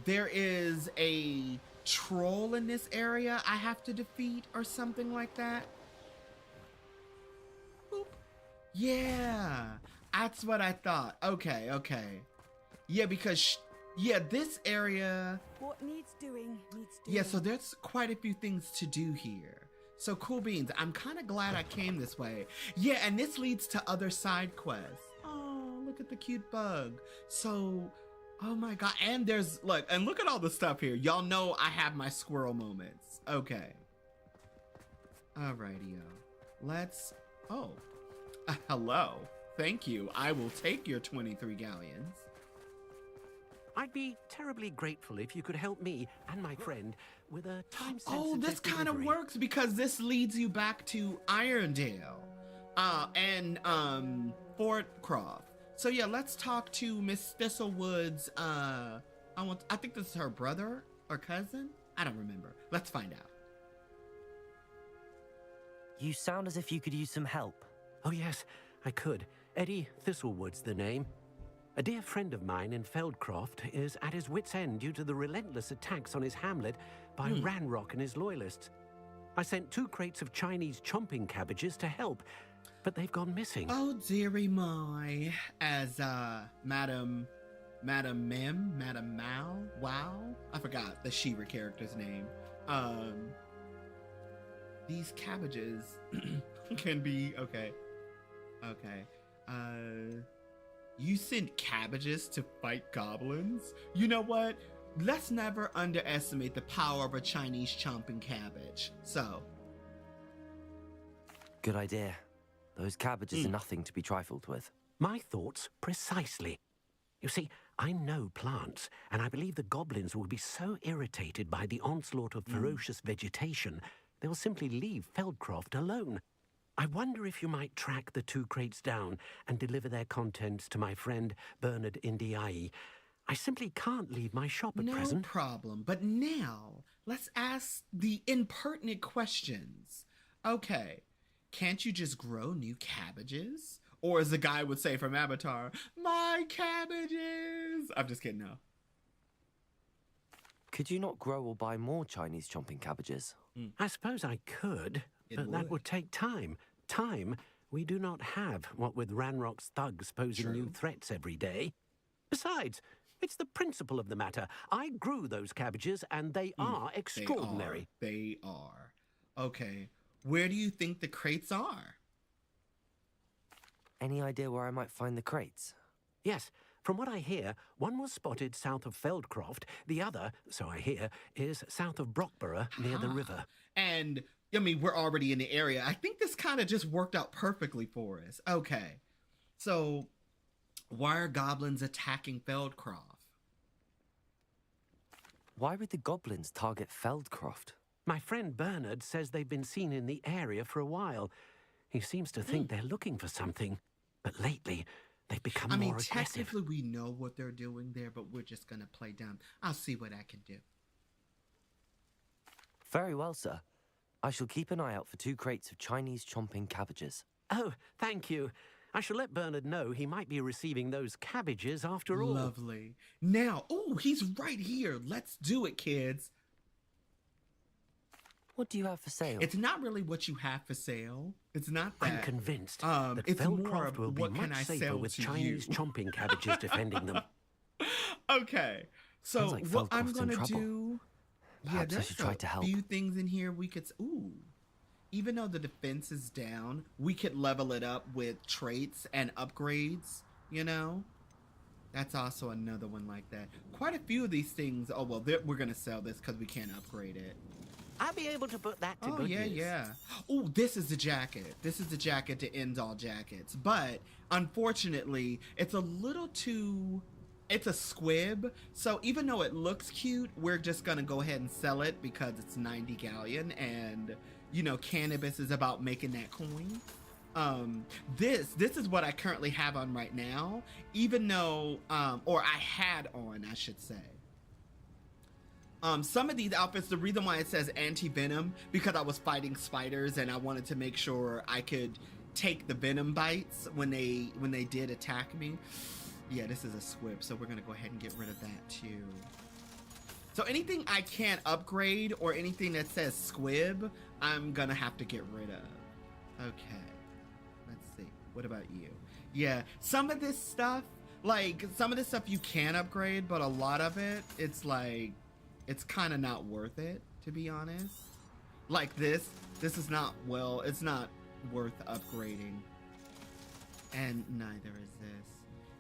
there is a troll in this area I have to defeat or something like that. Boop. Yeah, that's what I thought. Okay, okay. Yeah, because, yeah, this area... What needs doing, needs doing. Yeah, so there's quite a few things to do here. So cool beans. I'm kind of glad I came this way. Yeah, and this leads to other side quests. Oh, look at the cute bug. So, oh my god. And there's, look at all the stuff here. Y'all know I have my squirrel moments. Okay. Alrighty-o. Let's, oh. Hello. Thank you. I will take your 23 galleons. I'd be terribly grateful if you could help me and my friend with a time-sensitive Oh, this kind of delivery. works because this leads you back to Irondale and Portkey. So yeah, let's talk to Miss Thistlewood's I think this is her brother or cousin? I don't remember. Let's find out. You sound as if you could use some help. Oh yes, I could. Eddie Thistlewood's the name. A dear friend of mine in Feldcroft is at his wit's end due to the relentless attacks on his hamlet by Ranrock and his loyalists. I sent 2 crates of Chinese chomping cabbages to help, but they've gone missing. Oh dearie my, as Madam Mao, wow, I forgot the She-Ra character's name. These cabbages can be okay. You sent cabbages to fight goblins? You know what? Let's never underestimate the power of a Chinese chomping cabbage. So. Good idea. Those cabbages are nothing to be trifled with. My thoughts precisely. You see, I know plants, and I believe the goblins will be so irritated by the onslaught of ferocious vegetation, they'll simply leave Feldcroft alone. I wonder if you might track the 2 crates down and deliver their contents to my friend Bernard Indiai. I simply can't leave my shop at present. No problem. But now, let's ask the impertinent questions. Okay, can't you just grow new cabbages? Or as the guy would say from Avatar, my cabbages! I'm just kidding, no. Could you not grow or buy more Chinese chomping cabbages? I suppose I could, but that would take time. Time we do not have, what with Ranrock's thugs posing new threats every day. Besides, it's the principle of the matter. I grew those cabbages, and they are extraordinary. They are. Okay, where do you think the crates are? Any idea where I might find the crates? Yes, from what I hear, one was spotted south of Feldcroft, the other, so I hear, is south of Brockborough near the river. And, I mean, we're already in the area. I think this kind of just worked out perfectly for us. Okay, so why are goblins attacking Feldcroft? Why would the goblins target Feldcroft? My friend Bernard says they've been seen in the area for a while. He seems to think they're looking for something, but lately they've become more aggressive. Technically we know what they're doing there, but we're just gonna play dumb. I'll see what I can do. Very well, sir. I shall keep an eye out for 2 crates of Chinese chomping cabbages. Oh, thank you. I shall let Bernard know he might be receiving those cabbages after all. Lovely. Now, oh, he's right here. Let's do it, kids. What do you have for sale? It's not really what you have for sale. It's not that. I'm convinced that it's more Feldcroft of will be what can much I safer sell with to Chinese you. chomping cabbages defending them. Okay, so Sounds like what I'm Feldcroft's in gonna trouble. do? Perhaps I should try to help. A few things in here we could. Ooh, even though the defense is down, we could level it up with traits and upgrades. You know, that's also another one like that. Quite a few of these things. Oh well, we're gonna sell this because we can't upgrade it. I'll be able to put that to Oh, good yeah, use. yeah. Oh, this is the jacket. This is the jacket to end all jackets. But unfortunately, it's a little too... It's a squib. So even though it looks cute, we're just going to go ahead and sell it because it's 90 galleon. And, you know, cannabis is about making that coin. This is what I currently have on right now. Even though, or I had on, I should say. Some of these outfits, the reason why it says anti-venom, because I was fighting spiders and I wanted to make sure I could take the venom bites when they did attack me. Yeah, this is a squib, so we're gonna go ahead and get rid of that too. So anything I can't upgrade or anything that says squib, I'm gonna have to get rid of. Okay, let's see. What about you? Yeah, some of this stuff you can upgrade, but a lot of it, it's like, it's kind of not worth it, to be honest. Like this is not, well, it's not worth upgrading. And neither is this.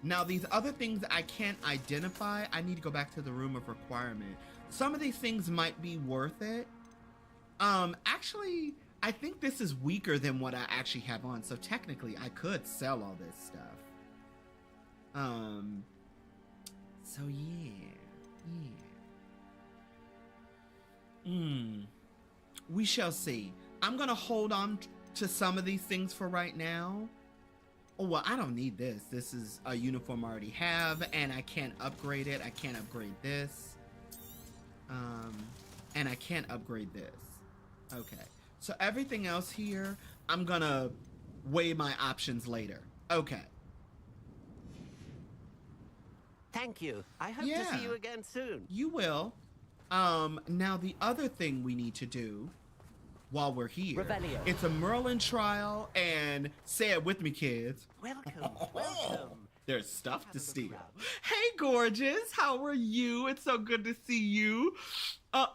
Now, these other things I can't identify, I need to go back to the room of requirement. Some of these things might be worth it. Actually, I think this is weaker than what I actually have on, so technically I could sell all this stuff. So yeah. We shall see. I'm gonna hold on to some of these things for right now. Oh, well, I don't need this. This is a uniform I already have, and I can't upgrade it. I can't upgrade this. And I can't upgrade this. Okay. So everything else here, I'm gonna weigh my options later. Okay. Thank you. I hope to see you again soon. You will. Now the other thing we need to do while we're here, Revelio. it's a Merlin trial, and say it with me, kids. Welcome, welcome. There's stuff to steal. Hey, gorgeous. How are you? It's so good to see you.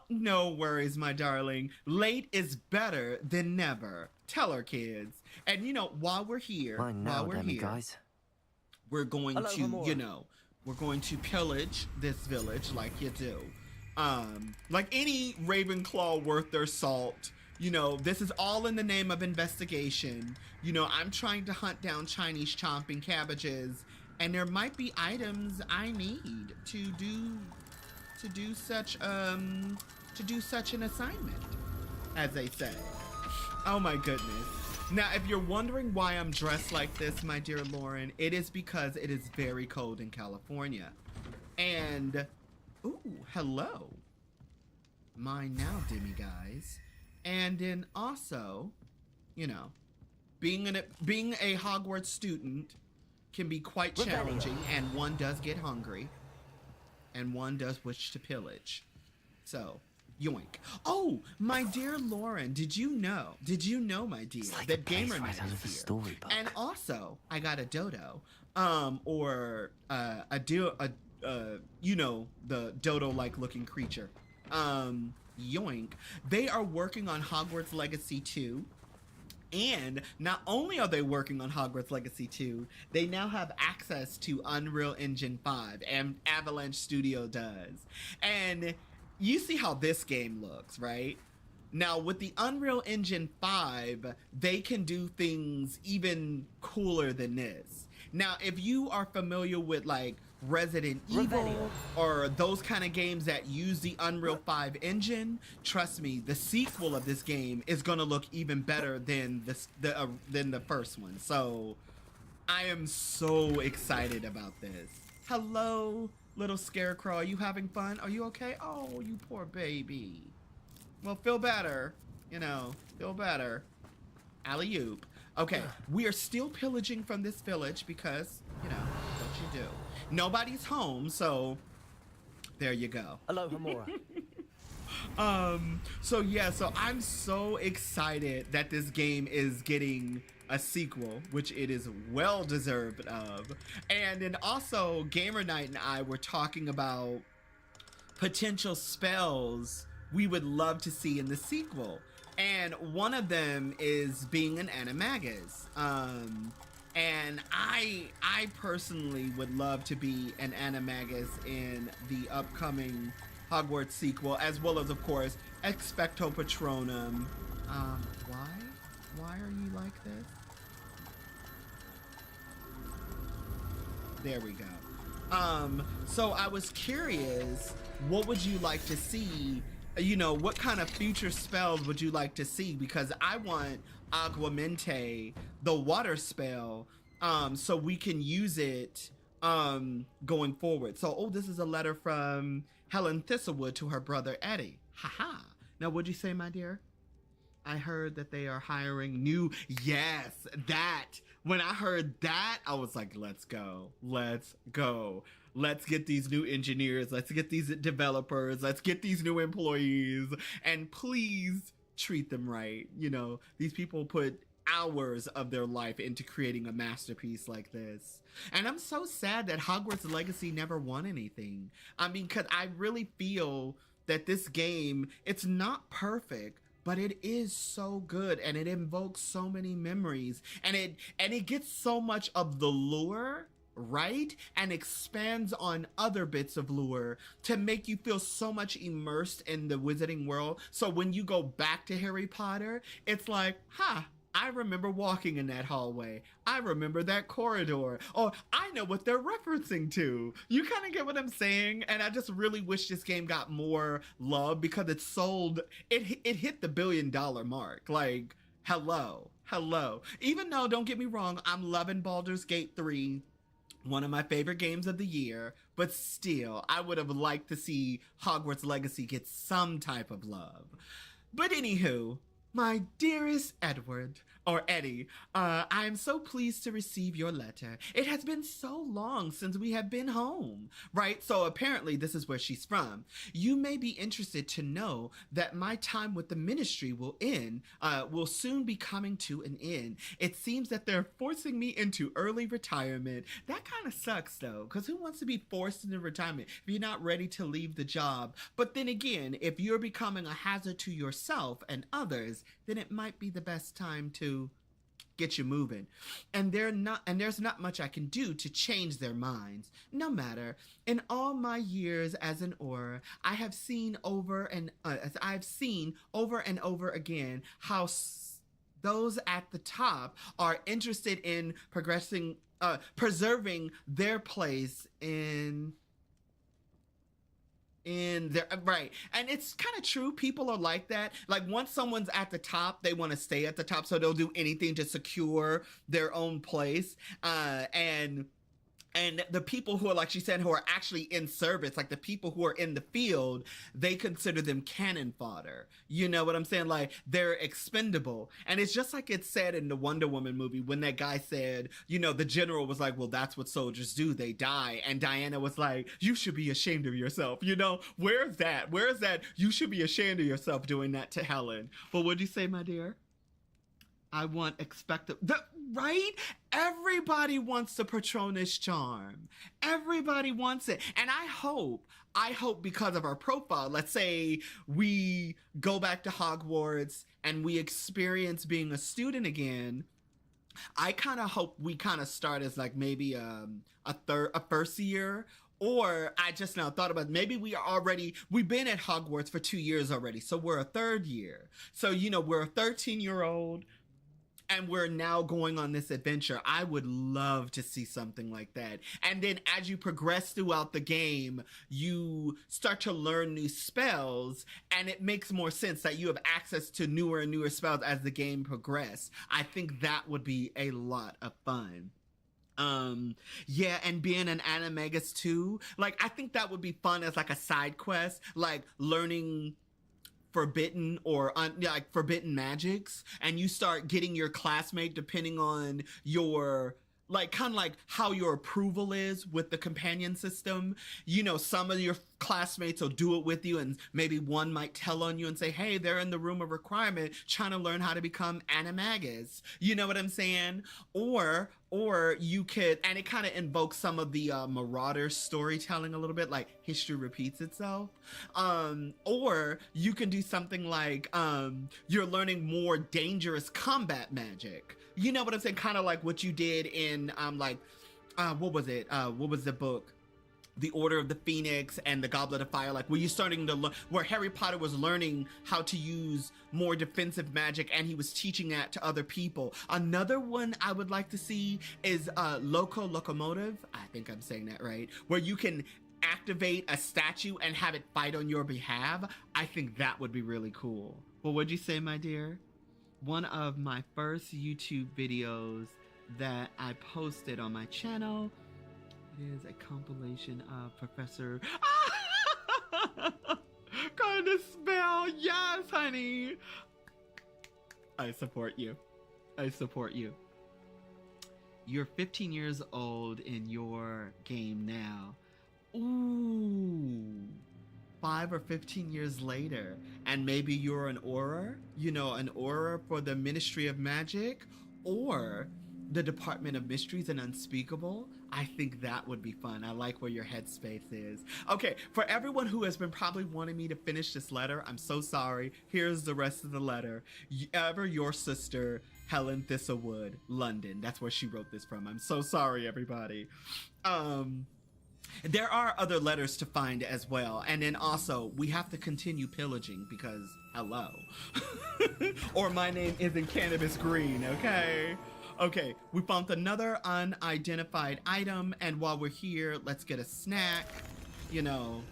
No worries, my darling. Late is better than never. Tell her, kids. And you know, while we're here, guys. we're going to, we're going to pillage this village like you do. Like any Ravenclaw worth their salt. You know, this is all in the name of investigation. You know, I'm trying to hunt down Chinese chomping cabbages, and there might be items I need to do such an assignment, as they say. Oh my goodness. Now, if you're wondering why I'm dressed like this, my dear Lauren, it is because it is very cold in California. And, ooh, hello. Mine now, demi-guys. And then also, you know, being a Hogwarts student can be quite challenging, and one does get hungry, and one does wish to pillage. So, yoink. Oh, my dear Lauren, did you know, my dear, Like that Gamer right Night out is of a here? storybook. And also, I got a dodo, you know, the dodo-like looking creature. Yoink. They are working on Hogwarts Legacy 2. And not only are they working on Hogwarts Legacy 2, they now have access to Unreal Engine 5, and Avalanche Studio does. And you see how this game looks, right? Now, with the Unreal Engine 5, they can do things even cooler than this. Now, if you are familiar with, like, Resident Evil or those kind of games that use the Unreal 5 engine, trust me, the sequel of this game is going to look even better than the first one. So I am so excited about this. Hello, little scarecrow. Are you having fun? Are you okay? Oh, you poor baby. Well, feel better. You know, feel better. Alley-oop. Okay, we are still pillaging from this village because, you know, what you do. Nobody's home, so there you go. Aloha Mora. So I'm so excited that this game is getting a sequel, which it is well deserved of. And then also, Gamer Night and I were talking about potential spells we would love to see in the sequel. And one of them is being an animagus. And I personally would love to be an animagus in the upcoming Hogwarts sequel, as well as, of course, Expecto Patronum. Why are you like this? There we go. So I was curious, what would you like to see? You know, what kind of future spells would you like to see? Because I want Aguamente, the water spell, so we can use it going forward. So, oh, this is a letter from Helen Thistlewood to her brother Eddie. Haha. Now, what'd you say, my dear? I heard that they are hiring new. Yes, that. When I heard that, I was like, let's go. Let's go. Let's get these new engineers. Let's get these developers. Let's get these new employees. And please treat them right. You know, these people put hours of their life into creating a masterpiece like this. And I'm so sad that Hogwarts Legacy never won anything. I mean, because I really feel that this game, it's not perfect, but it is so good, and it invokes so many memories, and it gets so much of the lure, right? And expands on other bits of lure to make you feel so much immersed in the wizarding world. So when you go back to Harry Potter, it's like, I remember walking in that hallway. I remember that corridor. Oh, I know what they're referencing to. You kind of get what I'm saying? And I just really wish this game got more love, because it hit the $1 billion mark. Like, hello. Even though, don't get me wrong, I'm loving Baldur's Gate 3, one of my favorite games of the year, but still, I would have liked to see Hogwarts Legacy get some type of love. But anywho, my dearest Edward, or Eddie, I am so pleased to receive your letter. It has been so long since we have been home, right? So apparently this is where she's from. You may be interested to know that my time with the ministry will soon be coming to an end. It seems that they're forcing me into early retirement. That kind of sucks though, because who wants to be forced into retirement if you're not ready to leave the job? But then again, if you're becoming a hazard to yourself and others, then it might be the best time to get you moving. And there's not much I can do to change their minds. No matter. In all my years as an Auror, I have seen over and over again how those at the top are interested in preserving their place in their right. And it's kind of true. People are like that. Like, once someone's at the top, they want to stay at the top, so they'll do anything to secure their own place. And the people who are, like she said, who are actually in service, like the people who are in the field, they consider them cannon fodder. You know what I'm saying? Like, they're expendable. And it's just like it said in the Wonder Woman movie when that guy said, you know, the general was like, well, that's what soldiers do. They die. And Diana was like, you should be ashamed of yourself. You know, where's that? Where's that? You should be ashamed of yourself doing that to Helen. But what'd you say, my dear? I want right? Everybody wants the Patronus charm. Everybody wants it. And I hope because of our profile, let's say we go back to Hogwarts and we experience being a student again, I kind of hope we kind of start as like maybe a first year. Or I just now thought about, maybe we've been at Hogwarts for 2 years already. So we're a third year. So, you know, we're a 13-year-old. And we're now going on this adventure. I would love to see something like that. And then as you progress throughout the game, you start to learn new spells, and it makes more sense that you have access to newer and newer spells as the game progresses. I think that would be a lot of fun. Yeah, and being an animagus too. Like, I think that would be fun as like a side quest, like learning forbidden or like forbidden magics, and you start getting your classmate depending on your like kind of like how your approval is with the companion system. You know, some of your classmates will do it with you, and maybe one might tell on you and say, hey, they're in the room of requirement trying to learn how to become animagus. You know what I'm saying? Or you could, and it kind of invokes some of the Marauder storytelling a little bit, like history repeats itself. Or you can do something like you're learning more dangerous combat magic. You know what I'm saying? Kind of like what you did in what was it? What was the book? the Order of the Phoenix and the Goblet of Fire, like where you're starting to learn, where Harry Potter was learning how to use more defensive magic and he was teaching that to other people. Another one I would like to see is Locomotive, I think I'm saying that right, where you can activate a statue and have it fight on your behalf. I think that would be really cool. Well, what'd you say, my dear? One of my first YouTube videos that I posted on my channel, it is a compilation of Professor kind of spell. Yes, honey. I support you. I support you. You're 15 years old in your game now. Ooh. 5 or 15 years later, and maybe you're an auror, you know, an auror for the Ministry of Magic or the Department of Mysteries and Unspeakable. I think that would be fun. I like where your headspace is. Okay, for everyone who has been probably wanting me to finish this letter, I'm so sorry. Here's the rest of the letter. Ever your sister, Helen Thistlewood, London. That's where she wrote this from. I'm so sorry, everybody. There are other letters to find as well. And then also, we have to continue pillaging because, hello. Or my name isn't Cannabis Green, okay? Okay, we found another unidentified item, and while we're here, let's get a snack. You know.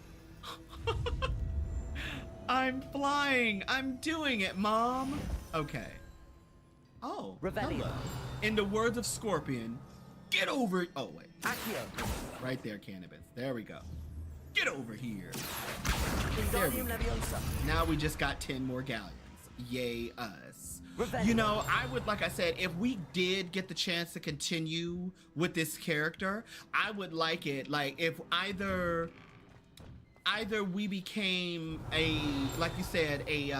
I'm flying. I'm doing it, Mom. Okay. Oh, hello. In the words of Scorpion, get over. Oh, wait. Accio. Right there, Cannabis. There we go. Get over here. Wingardium Leviosa. Now we just got 10 more galleons. Yay, us. Revelio. You know, I would, like I said, if we did get the chance to continue with this character, I would like it. Like, if either we became a, like you said, a,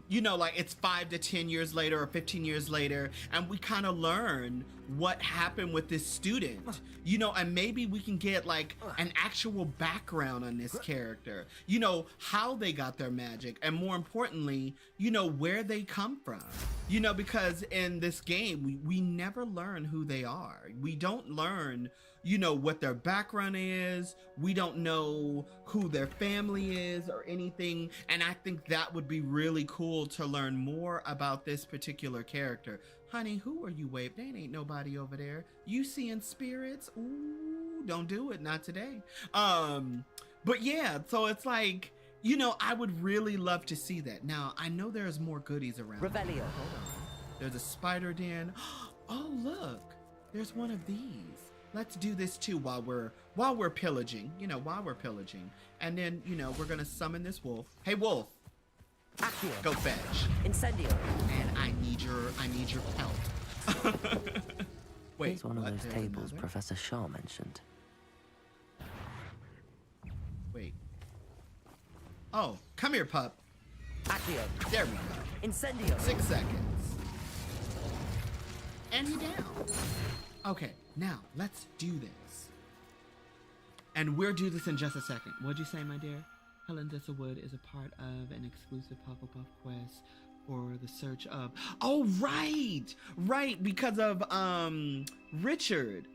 you know, like it's 5 to 10 years later or 15 years later, and we kind of learn what happened with this student, you know, and maybe we can get like an actual background on this character, you know, how they got their magic, and more importantly, you know, where they come from, you know, because in this game, we never learn who they are. We don't learn, you know, what their background is. We don't know who their family is or anything. And I think that would be really cool to learn more about this particular character. Honey, who are you waving? There ain't nobody over there. You seeing spirits? Ooh, don't do it. Not today. But yeah, so it's like, you know, I would really love to see that. Now, I know there's more goodies around. Revelio. Hold on. There's a spider den. Oh, look. There's one of these. Let's do this too while we're pillaging, you know, while we're pillaging. And then, you know, we're gonna summon this wolf. Hey, wolf. Accio. Go fetch. Incendio. And I need your pelt. Wait, Here's one of what? those There's tables another? Professor Shaw mentioned. Wait. Oh, come here, pup. Accio. There we go. Incendio. 6 seconds. And he down. Okay, now let's do this. And we'll do this in just a second. What'd you say, my dear? Helen Thistlewood is a part of an exclusive Hufflepuff quest for the search of... Oh, right, because of Richard,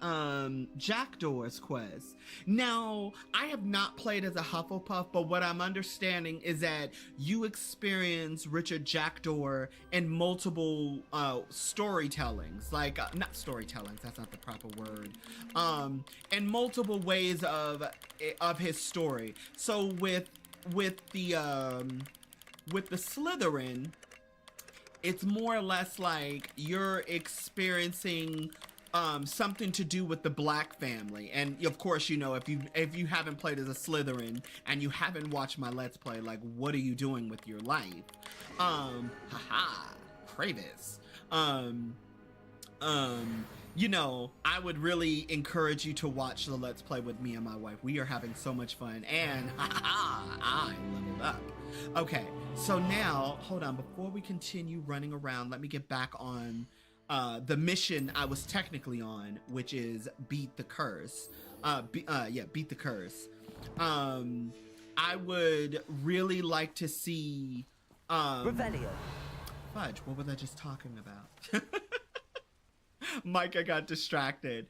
Jackdaw's quest. Now, I have not played as a Hufflepuff, but what I'm understanding is that you experience Richard Jackdaw in multiple storytellings, like not storytellings, that's not the proper word, in multiple ways of his story. So with the Slytherin, it's more or less like you're experiencing something to do with the Black family. And of course, you know, if you haven't played as a Slytherin and you haven't watched my Let's Play, like, what are you doing with your life? Haha, Kravis. You know, I would really encourage you to watch the Let's Play with me and my wife. We are having so much fun, and I leveled up. Okay, so now, hold on, before we continue running around, let me get back on the mission I was technically on, which is beat the curse. Beat the curse. I would really like to see Revelio. Fudge, what was I just talking about? Micah got distracted.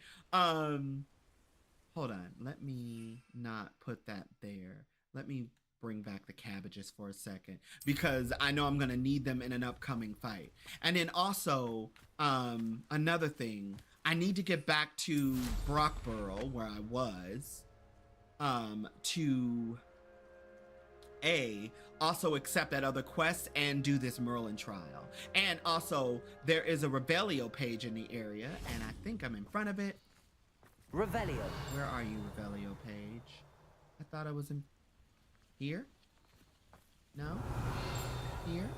hold on. Let me not put that there. Let me bring back the cabbages for a second because I know I'm gonna need them in an upcoming fight. And then also, another thing, I need to get back to Brockborough where I was, to also accept that other quest and do this Merlin trial. And also, there is a Revelio page in the area, and I think I'm in front of it. Revelio. Where are you, Revelio page? I thought I was in here? No? Here?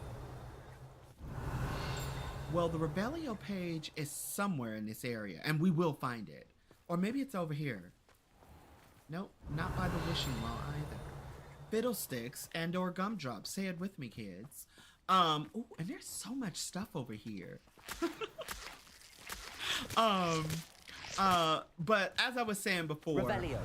Well, the Revelio page is somewhere in this area, and we will find it. Or maybe it's over here. Nope, not by the wishing well either. Fiddlesticks and or gumdrops. Say it with me, kids. Ooh, and there's so much stuff over here. But as I was saying before, Revelio.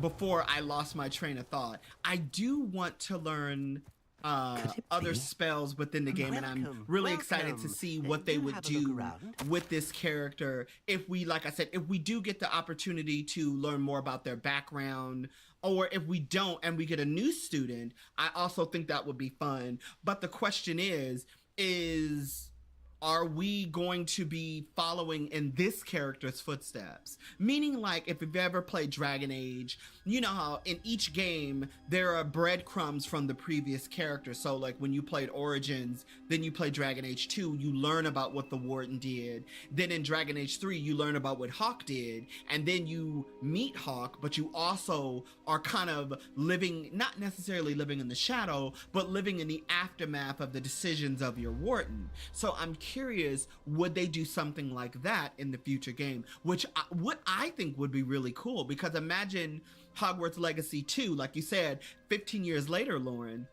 Before I lost my train of thought, I do want to learn other spells within the game, and I'm really excited to see what they would do with this character if we, like I said, if we do get the opportunity to learn more about their background, or if we don't and we get a new student. I also think that would be fun. But the question is are we going to be following in this character's footsteps? Meaning, like, if you've ever played Dragon Age, you know how in each game there are breadcrumbs from the previous character. So like when you played Origins, then you play Dragon Age 2, you learn about what the Warden did. Then in Dragon Age 3, you learn about what Hawk did. And then you meet Hawk, but you also are kind of living, not necessarily living in the shadow, but living in the aftermath of the decisions of your Warden. So I'm curious, would they do something like that in the future game? Which what I think would be really cool, because imagine Hogwarts Legacy 2, like you said, 15 years later, Lauren,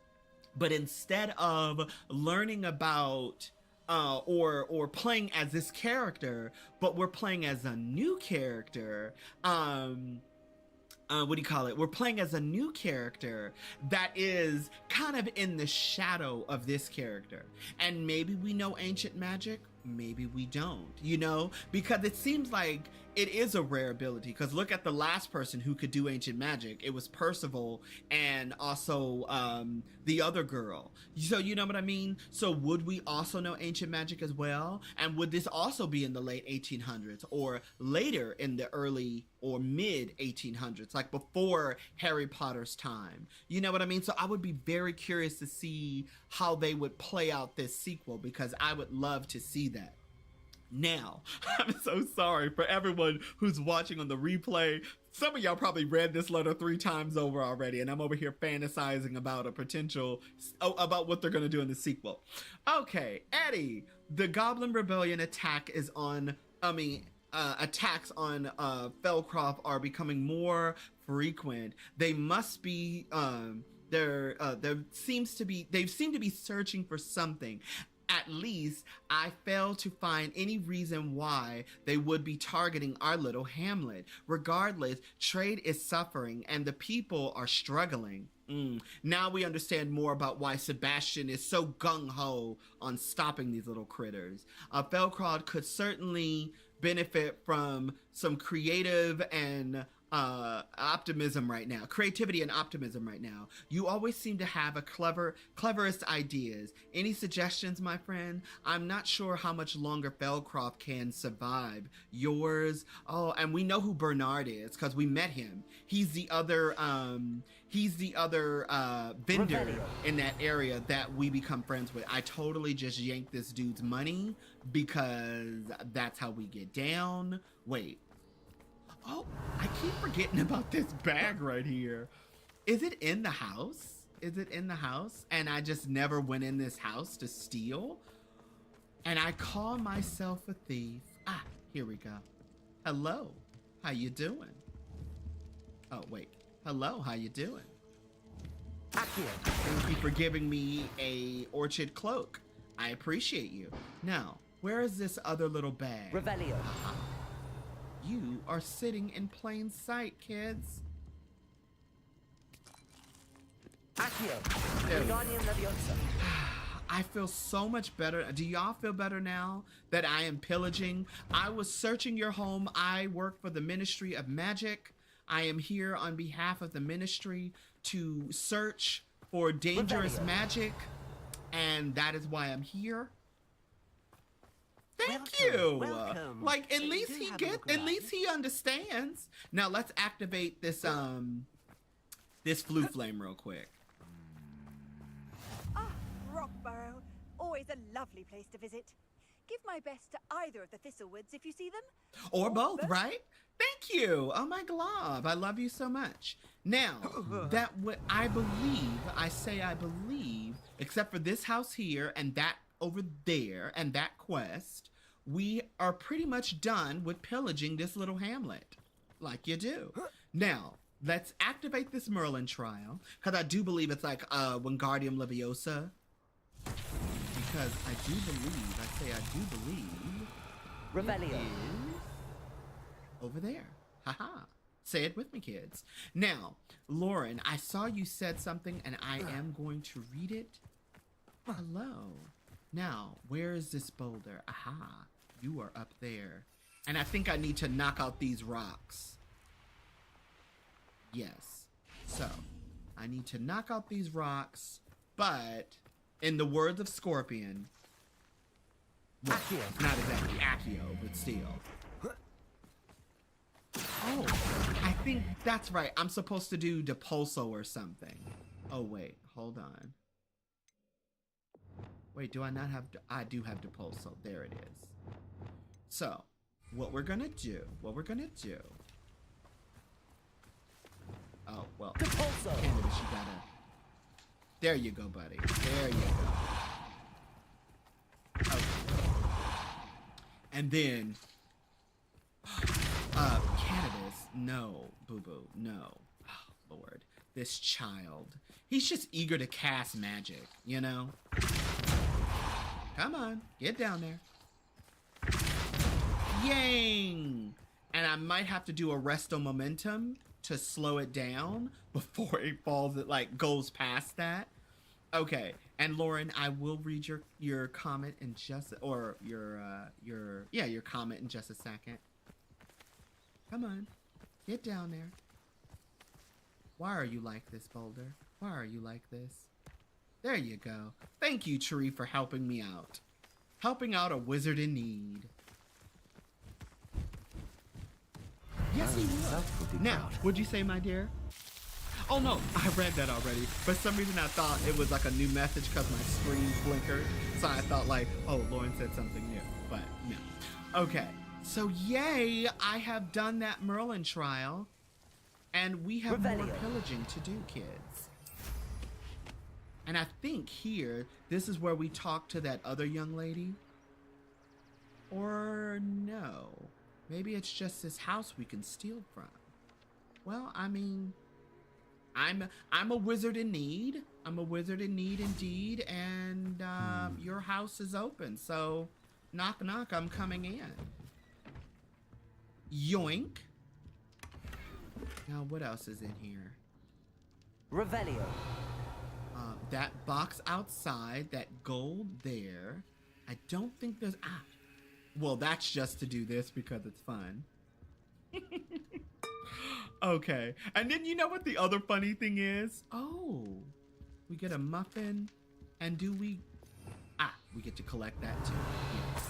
but instead of learning about or playing as this character, but we're playing as a new character. What do you call it? We're playing as a new character that is kind of in the shadow of this character. And maybe we know ancient magic, maybe we don't, you know? Because it seems like it is a rare ability. Because look at the last person who could do ancient magic. It was Percival and also the other girl. So you know what I mean? So would we also know ancient magic as well? And would this also be in the late 1800s or later in the early or mid 1800s, like before Harry Potter's time? You know what I mean? So I would be very curious to see how they would play out this sequel, because I would love to see that. Now, I'm so sorry for everyone who's watching on the replay. Some of y'all probably read this letter 3 times over already, and I'm over here fantasizing about a potential, about what they're going to do in the sequel. Okay, Eddie, the Goblin Rebellion attacks on Feldcroft are becoming more frequent. They must be, they seem to be searching for something. At least I fail to find any reason why they would be targeting our little hamlet. Regardless, trade is suffering and the people are struggling. Now we understand more about why Sebastian is so gung-ho on stopping these little critters. Feldcroft could certainly benefit from some creative and optimism right now. Creativity and optimism right now. You always seem to have a cleverest ideas. Any suggestions, my friend? I'm not sure how much longer Feldcroft can survive. Yours? Oh, and we know who Bernard is because we met him. He's the other vendor in that area that we become friends with. I totally just yanked this dude's money because that's how we get down. Wait. Oh, I keep forgetting about this bag right here. Is it in the house? Is it in the house? And I just never went in this house to steal? And I call myself a thief. Ah, here we go. Hello, how you doing? Oh, wait. Hello, how you doing? Thank you for giving me a orchid cloak. I appreciate you. Now, where is this other little bag? Revelio. You are sitting in plain sight, kids. I feel so much better. Do y'all feel better now that I am pillaging? I was searching your home. I work for the Ministry of Magic. I am here on behalf of the ministry to search for dangerous magic, and that is why I'm here. Thank you. Welcome. Like, at least he understands. Now let's activate this this flue flame real quick. Ah, Rockborough. Always a lovely place to visit. Give my best to either of the Thistlewoods if you see them. Or both, right? Thank you. Oh my glob. I love you so much. Now, that what I believe, except for this house here and that over there and that quest, we are pretty much done with pillaging this little hamlet. Like you do. Now, let's activate this Merlin trial, because I do believe it's like Wingardium Leviosa. Because I do believe Revelio. it is over there. Haha. Say it with me, kids. Now, Lauren, I saw you said something and I am going to read it. Hello. Now, where is this boulder? Aha. You are up there. And I think I need to knock out these rocks. Yes. So, I need to knock out these rocks, but in the words of Scorpion, well, not exactly Accio, but still. Oh, I think that's right. I'm supposed to do Depulso or something. Oh, wait. Hold on. Wait, do I not have... I do have Depulso. There it is. So, what we're gonna do... Oh, well. Depulso. Cannabis, you gotta... There you go, buddy. There you go. Okay. And then... Cannabis, no, boo-boo, no. Oh, Lord. This child. He's just eager to cast magic, you know? Come on, get down there. Yang! And I might have to do a resto momentum to slow it down before it falls, it like goes past that. Okay, and Lauren, I will read your comment in just, or your comment in just a second. Come on, get down there. Why are you like this, Boulder? Why are you like this? There you go. Thank you, Tree, for helping me out. Helping out a wizard in need. Yes, he would. Now, what'd you say, my dear? Oh no, I read that already. For some reason I thought it was like a new message because my screen blinkered. So I thought like, oh, Lauren said something new, but no. Okay, so yay, I have done that Merlin trial. And we have more pillaging to do, kids. And I think here, this is where we talk to that other young lady. Or no. Maybe it's just this house we can steal from. Well, I mean, I'm a wizard in need. I'm a wizard in need indeed. And your house is open. So knock, knock, I'm coming in. Yoink. Now, what else is in here? Revelio. That box outside, that gold there. I don't think there's... Ah. Well, that's just to do this because it's fun. Okay. And then you know what the other funny thing is? Oh. We get a muffin. And do we... Ah, we get to collect that too. Yes.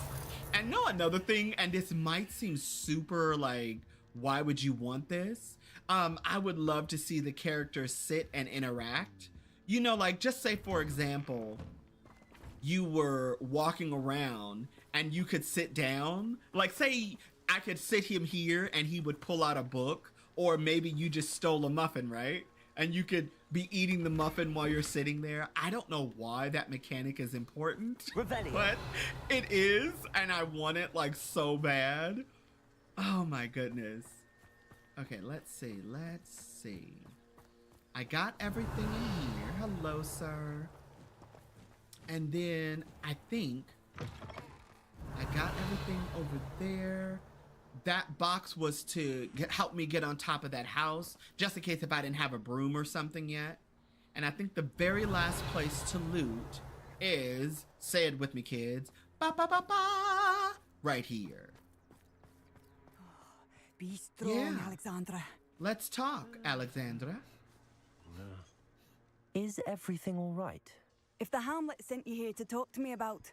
And no, another thing, and this might seem super like, why would you want this? I would love to see the characters sit and interact. You know, like, just say, for example, you were walking around and you could sit down. Like, say I could sit him here and he would pull out a book, or maybe you just stole a muffin, right? And you could be eating the muffin while you're sitting there. I don't know why that mechanic is important, Revelio. but it is, and I want it, like, so bad. Oh, my goodness. Okay, let's see. I got everything in here. Hello, sir. And then I think I got everything over there. That box was to help me get on top of that house, just in case if I didn't have a broom or something yet. And I think the very last place to loot is, say it with me, kids, ba ba ba ba, right here. Be strong, Yeah. Alexandra. Let's talk, Alexandra. Is everything all right? If the Hamlet sent you here to talk to me about...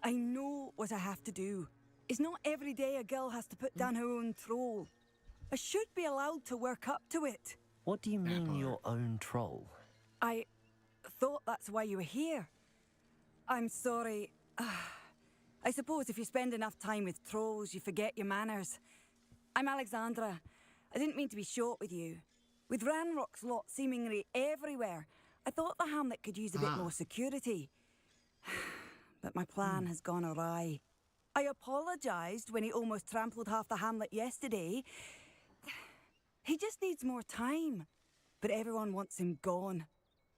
I know what I have to do. It's not every day a girl has to put down her own troll. I should be allowed to work up to it. What do you mean, your own troll? I thought that's why you were here. I'm sorry. I suppose if you spend enough time with trolls, you forget your manners. I'm Alexandra. I didn't mean to be short with you. With Ranrock's lot seemingly everywhere, I thought the Hamlet could use a bit more security. But my plan has gone awry. I apologised when he almost trampled half the Hamlet yesterday. He just needs more time. But everyone wants him gone.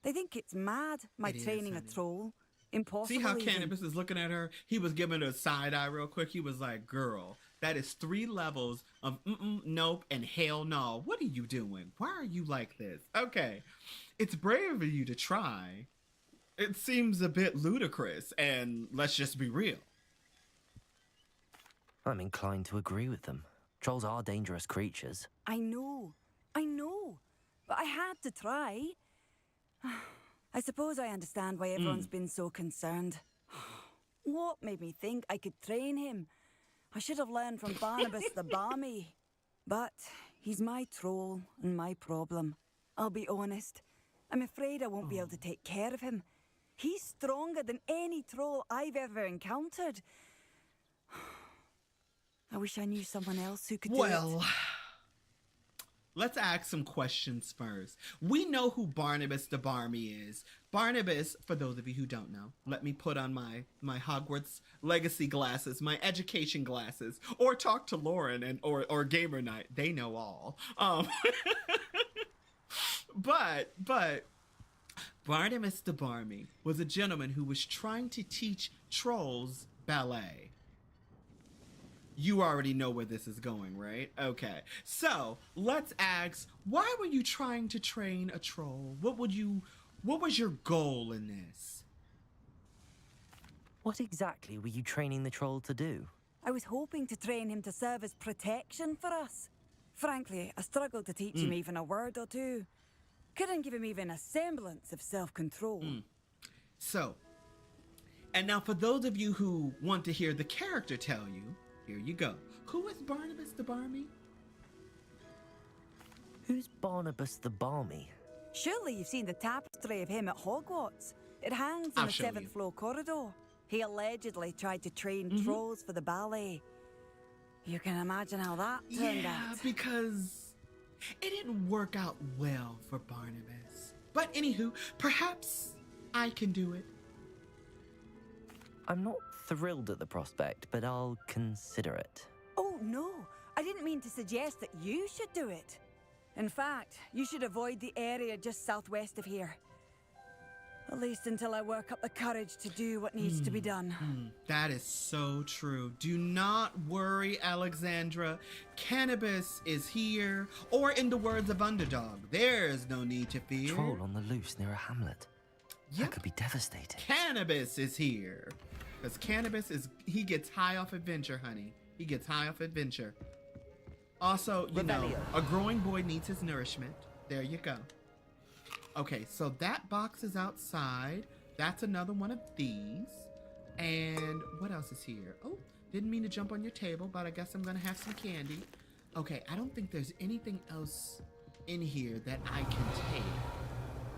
They think it's mad, my training a troll. Impossible. See how even. Cannabis is looking at her? He was giving her a side eye real quick. He was like, girl, that is 3 levels of nope, and hell no. What are you doing? Why are you like this? Okay. It's brave of you to try. It seems a bit ludicrous, and let's just be real. I'm inclined to agree with them. Trolls are dangerous creatures. I know. But I had to try. I suppose I understand why everyone's been so concerned. What made me think I could train him? I should have learned from Barnabas the Barmy. But he's my troll and my problem. I'll be honest. I'm afraid I won't be able to take care of him. He's stronger than any troll I've ever encountered. I wish I knew someone else who could do it. Well, let's ask some questions first. We know who Barnabas the Barmy is. Barnabas, for those of you who don't know, let me put on my Hogwarts legacy glasses, my education glasses, or talk to Lauren or Gamer Night. They know all. But Barnabas the Barmy was a gentleman who was trying to teach trolls ballet. You already know where this is going, right? Okay. So, let's ask, why were you trying to train a troll? What was your goal in this? What exactly were you training the troll to do? I was hoping to train him to serve as protection for us. Frankly, I struggled to teach him even a word or two. Couldn't give him even a semblance of self-control. So, and now for those of you who want to hear the character tell you, here you go. Who is Barnabas the Barmy? Who's Barnabas the Barmy? Surely you've seen the tapestry of him at Hogwarts. It hangs in I'll the show 7th you. floor corridor. He allegedly tried to train trolls for the ballet. You can imagine how that turned out. Because it didn't work out well for Barnabas. But anywho, perhaps I can do it. I'm not thrilled at the prospect, but I'll consider it. Oh, no. I didn't mean to suggest that you should do it. In fact, you should avoid the area just southwest of here. At least until I work up the courage to do what needs to be done. That is so true. Do not worry, Alexandra. Cannabis is here. Or in the words of Underdog, there's no need to fear. Troll on the loose near a hamlet. That could be devastating. Cannabis is here. Because Cannabis he gets high off adventure, honey. He gets high off adventure. Also, you know, a growing boy needs his nourishment. There you go. Okay, so that box is outside. That's another one of these. And what else is here? Oh, didn't mean to jump on your table, but I guess I'm gonna have some candy. Okay, I don't think there's anything else in here that I can take.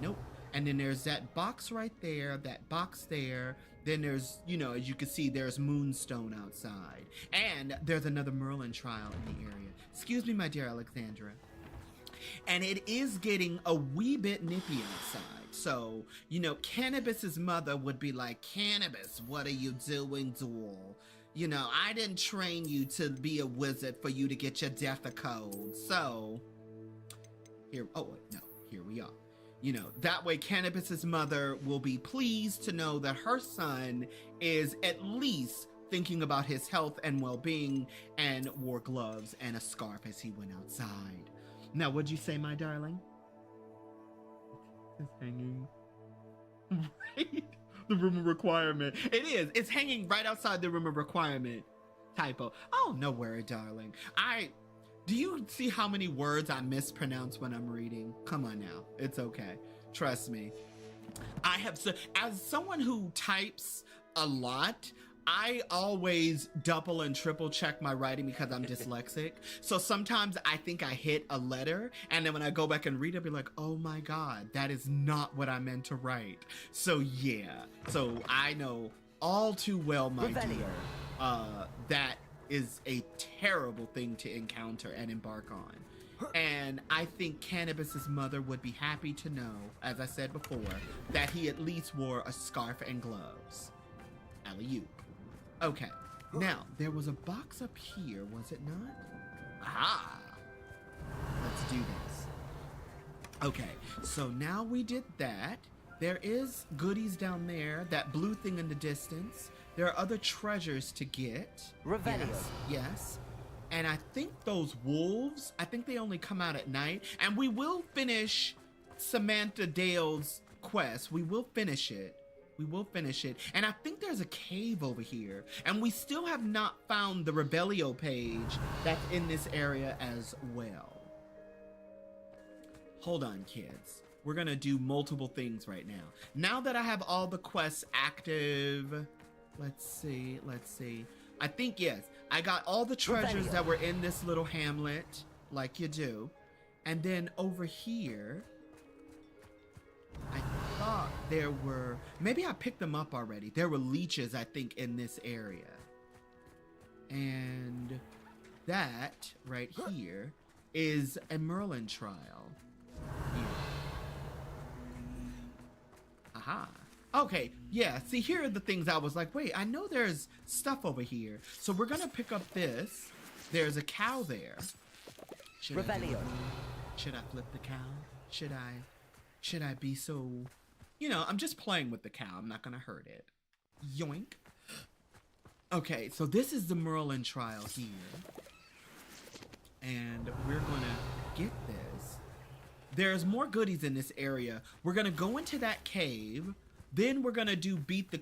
Nope. And then there's that box right there, that box there. Then there's, you know, as you can see, there's Moonstone outside. And there's another Merlin trial in the area. Excuse me, my dear Alexandra. And it is getting a wee bit nippy outside. So, you know, Cannabis's mother would be like, Cannabis, what are you doing, doll? You know, I didn't train you to be a wizard for you to get your death a cold. So, here, oh, wait, no, here we are. You know, that way Cannabis's mother will be pleased to know that her son is at least thinking about his health and well-being and wore gloves and a scarf as he went outside. Now, what'd you say, my darling? It's hanging. Right? The room of requirement. It is. It's hanging right outside the room of requirement. Typo. Oh, no worry, darling. Do you see how many words I mispronounce when I'm reading? Come on now. It's okay. Trust me. As someone who types a lot, I always double and triple check my writing because I'm dyslexic. So sometimes I think I hit a letter, and then when I go back and read it, I'll be like, oh my God, that is not what I meant to write. So yeah, so I know all too well, my dear, that is a terrible thing to encounter and embark on. And I think Cannabis's mother would be happy to know, as I said before, that he at least wore a scarf and gloves. Alley-oop. Okay, now there was a box up here, was it not? Aha! Let's do this. Okay, so now we did that. There is goodies down there, that blue thing in the distance. There are other treasures to get. Revelio. Yes. And I think those wolves, I think they only come out at night. And we will finish Samantha Dale's quest. We will finish it. We will finish it. And I think there's a cave over here. And we still have not found the Rebellio page that's in this area as well. Hold on, kids. We're going to do multiple things right now. Now that I have all the quests active, let's see. I think, yes, I got all the treasures that were in this little hamlet, like you do. And then over here, I thought there were, maybe I picked them up already. There were leeches, I think, in this area. And that right here is a Merlin trial. Here. Aha. Okay, yeah, see, here are the things I was like, wait, I know there's stuff over here. So we're gonna pick up this. There's a cow there. Should I flip the cow? Should I be so, I'm just playing with the cow. I'm not gonna hurt it. Yoink. Okay, so this is the Merlin trial here. And we're gonna get this. There's more goodies in this area. We're gonna go into that cave. Then we're gonna do beat the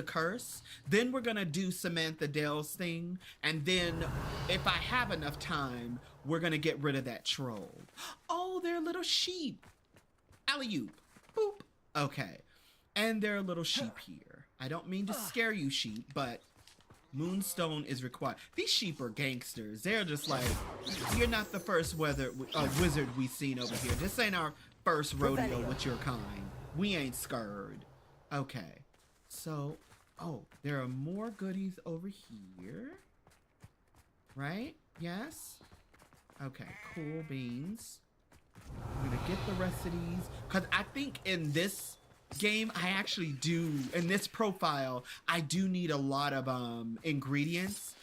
curse. Then we're gonna do Samantha Dale's thing. And then, if I have enough time, we're gonna get rid of that troll. Oh, they're little sheep. Alley-oop. Boop. Okay. And there are little sheep here. I don't mean to scare you, sheep, but Moonstone is required. These sheep are gangsters. They're just like, you're not the first wizard we've seen over here. This ain't our first rodeo with your kind. We ain't scared. Okay. So, there are more goodies over here. Right? Yes? Okay, cool beans. I'm gonna get the rest of these. Because I think in this game, I actually do, in this profile, I do need a lot of ingredients.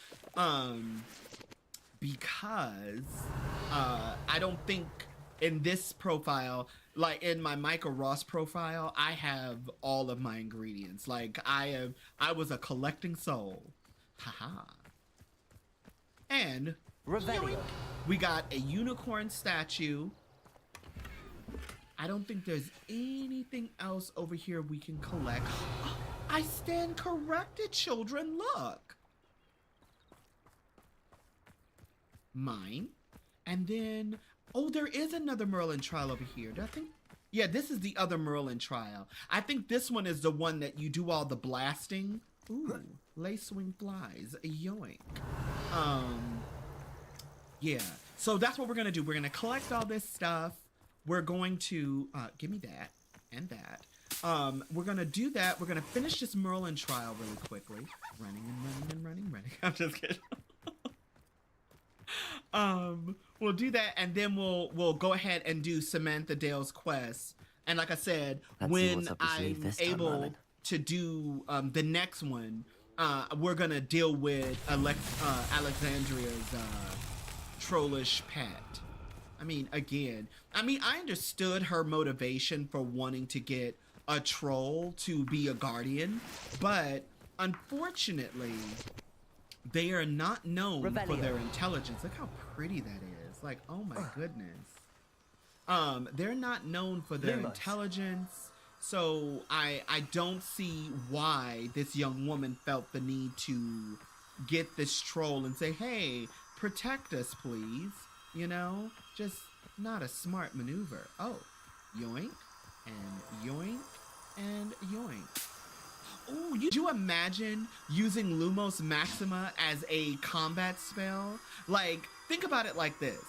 Because I don't think in this profile, like in my Micah Ross profile, I have all of my ingredients. Like I was a collecting soul. Haha. And yoink, we got a unicorn statue. I don't think there's anything else over here we can collect. I stand corrected, children. Look. Mine. And then, there is another Merlin trial over here. Do I think? Yeah, this is the other Merlin trial. I think this one is the one that you do all the blasting. Ooh, lace-wing flies. Yoink. Yeah. So that's what we're gonna do. We're gonna collect all this stuff. We're going to, give me that and that. We're gonna do that. We're gonna finish this Merlin trial really quickly. Running. I'm just kidding. We'll do that, and then we'll go ahead and do Samantha Dale's quest. And like I said, when I'm able to do the next one, we're gonna deal with Alexandria's trollish pet. I understood her motivation for wanting to get a troll to be a guardian, but unfortunately, they are not known for their intelligence. Look how pretty that is. Like, oh my goodness. They're not known for their intelligence. So I don't see why this young woman felt the need to get this troll and say, hey, protect us, please. You know, just not a smart maneuver. Oh, yoink, and yoink, and yoink. Oh, could you imagine using Lumos Maxima as a combat spell? Like, think about it like this.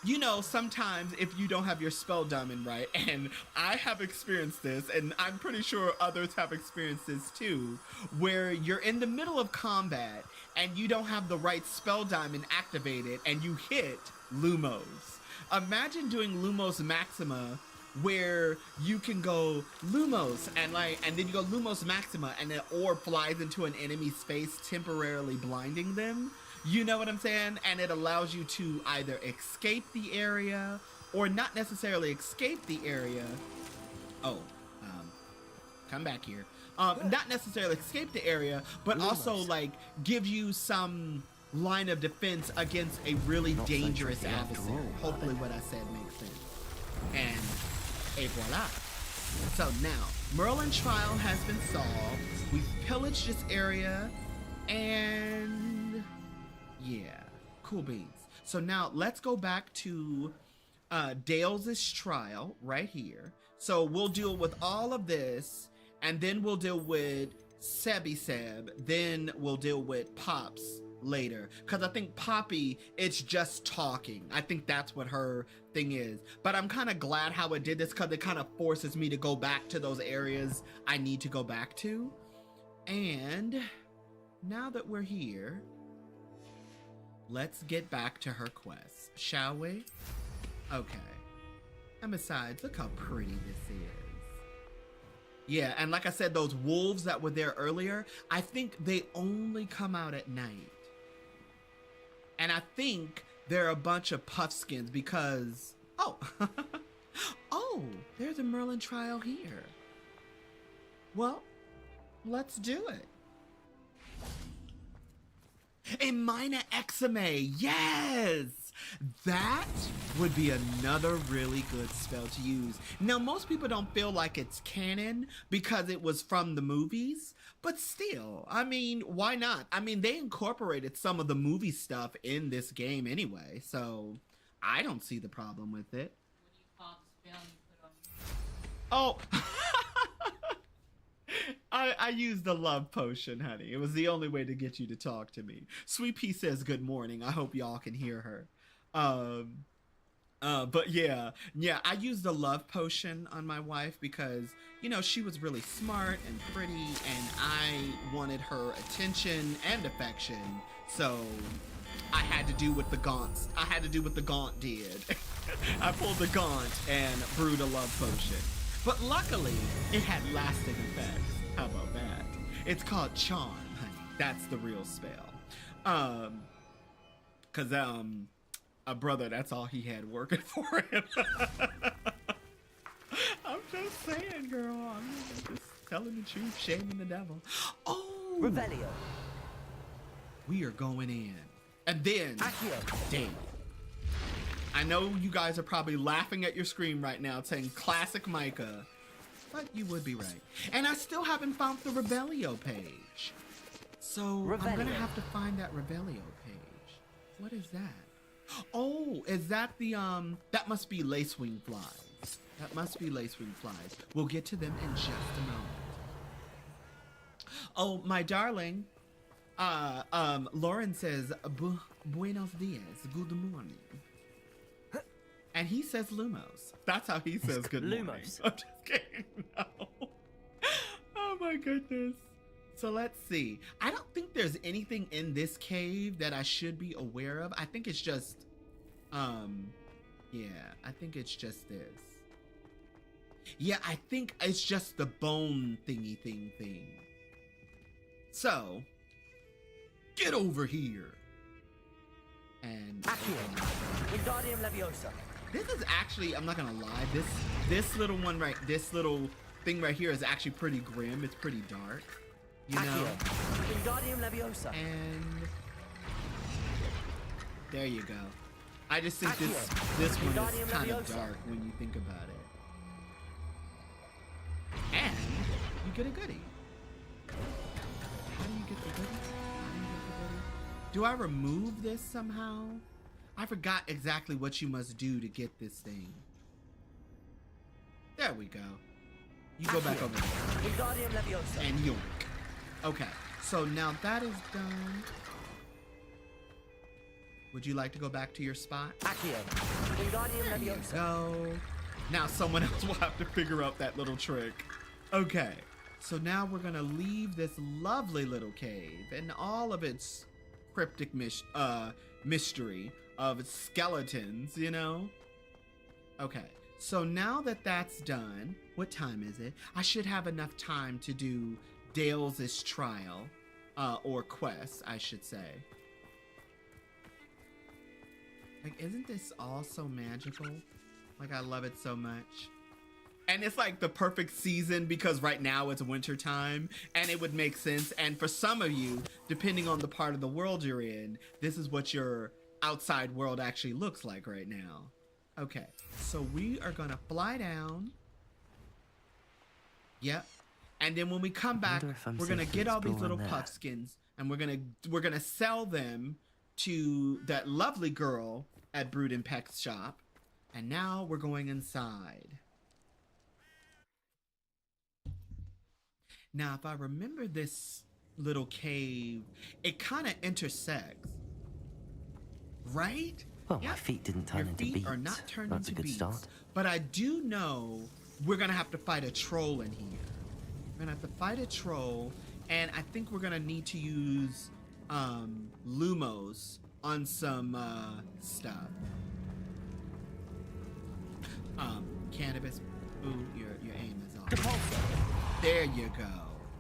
You know, sometimes if you don't have your spell diamond right, and I have experienced this, and I'm pretty sure others have experienced this too, where you're in the middle of combat and you don't have the right spell diamond activated and you hit Lumos. Imagine doing Lumos Maxima where you can go Lumos and then you go Lumos Maxima and the orb flies into an enemy's face, temporarily blinding them. You know what I'm saying? And it allows you to either escape the area or not necessarily escape the area. Oh, come back here. Not necessarily escape the area, but also like give you some line of defense against a really dangerous adversary. Hopefully what I said makes sense. And et voila. So now, Merlin trial has been solved. We've pillaged this area and yeah, cool beans. So now let's go back to Dale's trial right here. So we'll deal with all of this and then we'll deal with Sebby Seb. Then we'll deal with Pops later. Because I think Poppy, it's just talking. I think that's what her thing is. But I'm kind of glad how it did this because it kind of forces me to go back to those areas I need to go back to. And now that we're here, let's get back to her quest, shall we? Okay. And besides, look how pretty this is. Yeah, and like I said, those wolves that were there earlier, I think they only come out at night. And I think they're a bunch of puffskins because, oh, oh, there's a Merlin trial here. Well, let's do it. A minor eczema, yes! That would be another really good spell to use. Now, most people don't feel like it's canon because it was from the movies, but still, I mean, why not? I mean, they incorporated some of the movie stuff in this game anyway, so I don't see the problem with it. Oh! I used the love potion, honey. It was the only way to get you to talk to me. Sweetpea says good morning. I hope y'all can hear her. But yeah, I used the love potion on my wife because, you know, she was really smart and pretty and I wanted her attention and affection. So I had to do what the Gaunt did. I pulled the Gaunt and brewed a love potion. But luckily, it had lasting effects. How about that? It's called Charm, honey. That's the real spell. Cause a brother, that's all he had working for him. I'm just saying, girl. I'm just telling the truth, shaming the devil. Oh! Revelio. We are going in. And then, Dave. I know you guys are probably laughing at your screen right now saying classic Micah, but you would be right. And I still haven't found the Revelio page. So I'm gonna have to find that Revelio page. What is that? Oh, is that the, that must be lacewing flies. That must be lacewing flies. We'll get to them in just a moment. Oh, my darling. Lauren says, buenos dias, good morning. And he says Lumos. That's how he says good morning. Lumos. I'm just kidding. No. Oh my goodness. So let's see. I don't think there's anything in this cave that I should be aware of. I think it's just, yeah, I think it's just this. Yeah, I think it's just the bone thingy thing. So, get over here. And Wingardium Leviosa. this is actually, I'm not gonna lie, this little one right, this little thing right here is actually pretty grim. It's pretty dark, you know. Wingardium Leviosa. And there you go. I just think this one is kind of dark when you think about it. And you get a goodie. How do you get the goodie? Do I remove this somehow? I forgot exactly what you must do to get this thing. There we go. You go back over there. And yoink. Okay, so now that is done. Would you like to go back to your spot? There you go. Now someone else will have to figure out that little trick. Okay, so now we're gonna leave this lovely little cave and all of its cryptic mystery of skeletons, you know? Okay, so now that that's done, what time is it? I should have enough time to do Dale's trial, or quest, I should say. Like, isn't this all so magical? Like, I love it so much. And it's like the perfect season because right now it's winter time and it would make sense. And for some of you, depending on the part of the world you're in, this is what your outside world actually looks like right now. Okay, so we are gonna fly down. Yep. And then when we come back, we're gonna get all these little puffskins and we're gonna sell them to that lovely girl at Brood and Peck's shop. And now we're going inside. Now, if I remember this little cave, it kind of intersects, right? Well, my feet didn't turn into beets. Your feet are not turned That's into a good beets. start. But I do know we're going to have to fight a troll in here. We're going to have to fight a troll, and I think we're going to need to use Lumos on some stuff. Cannabis. Ooh, your aim is off. There you go.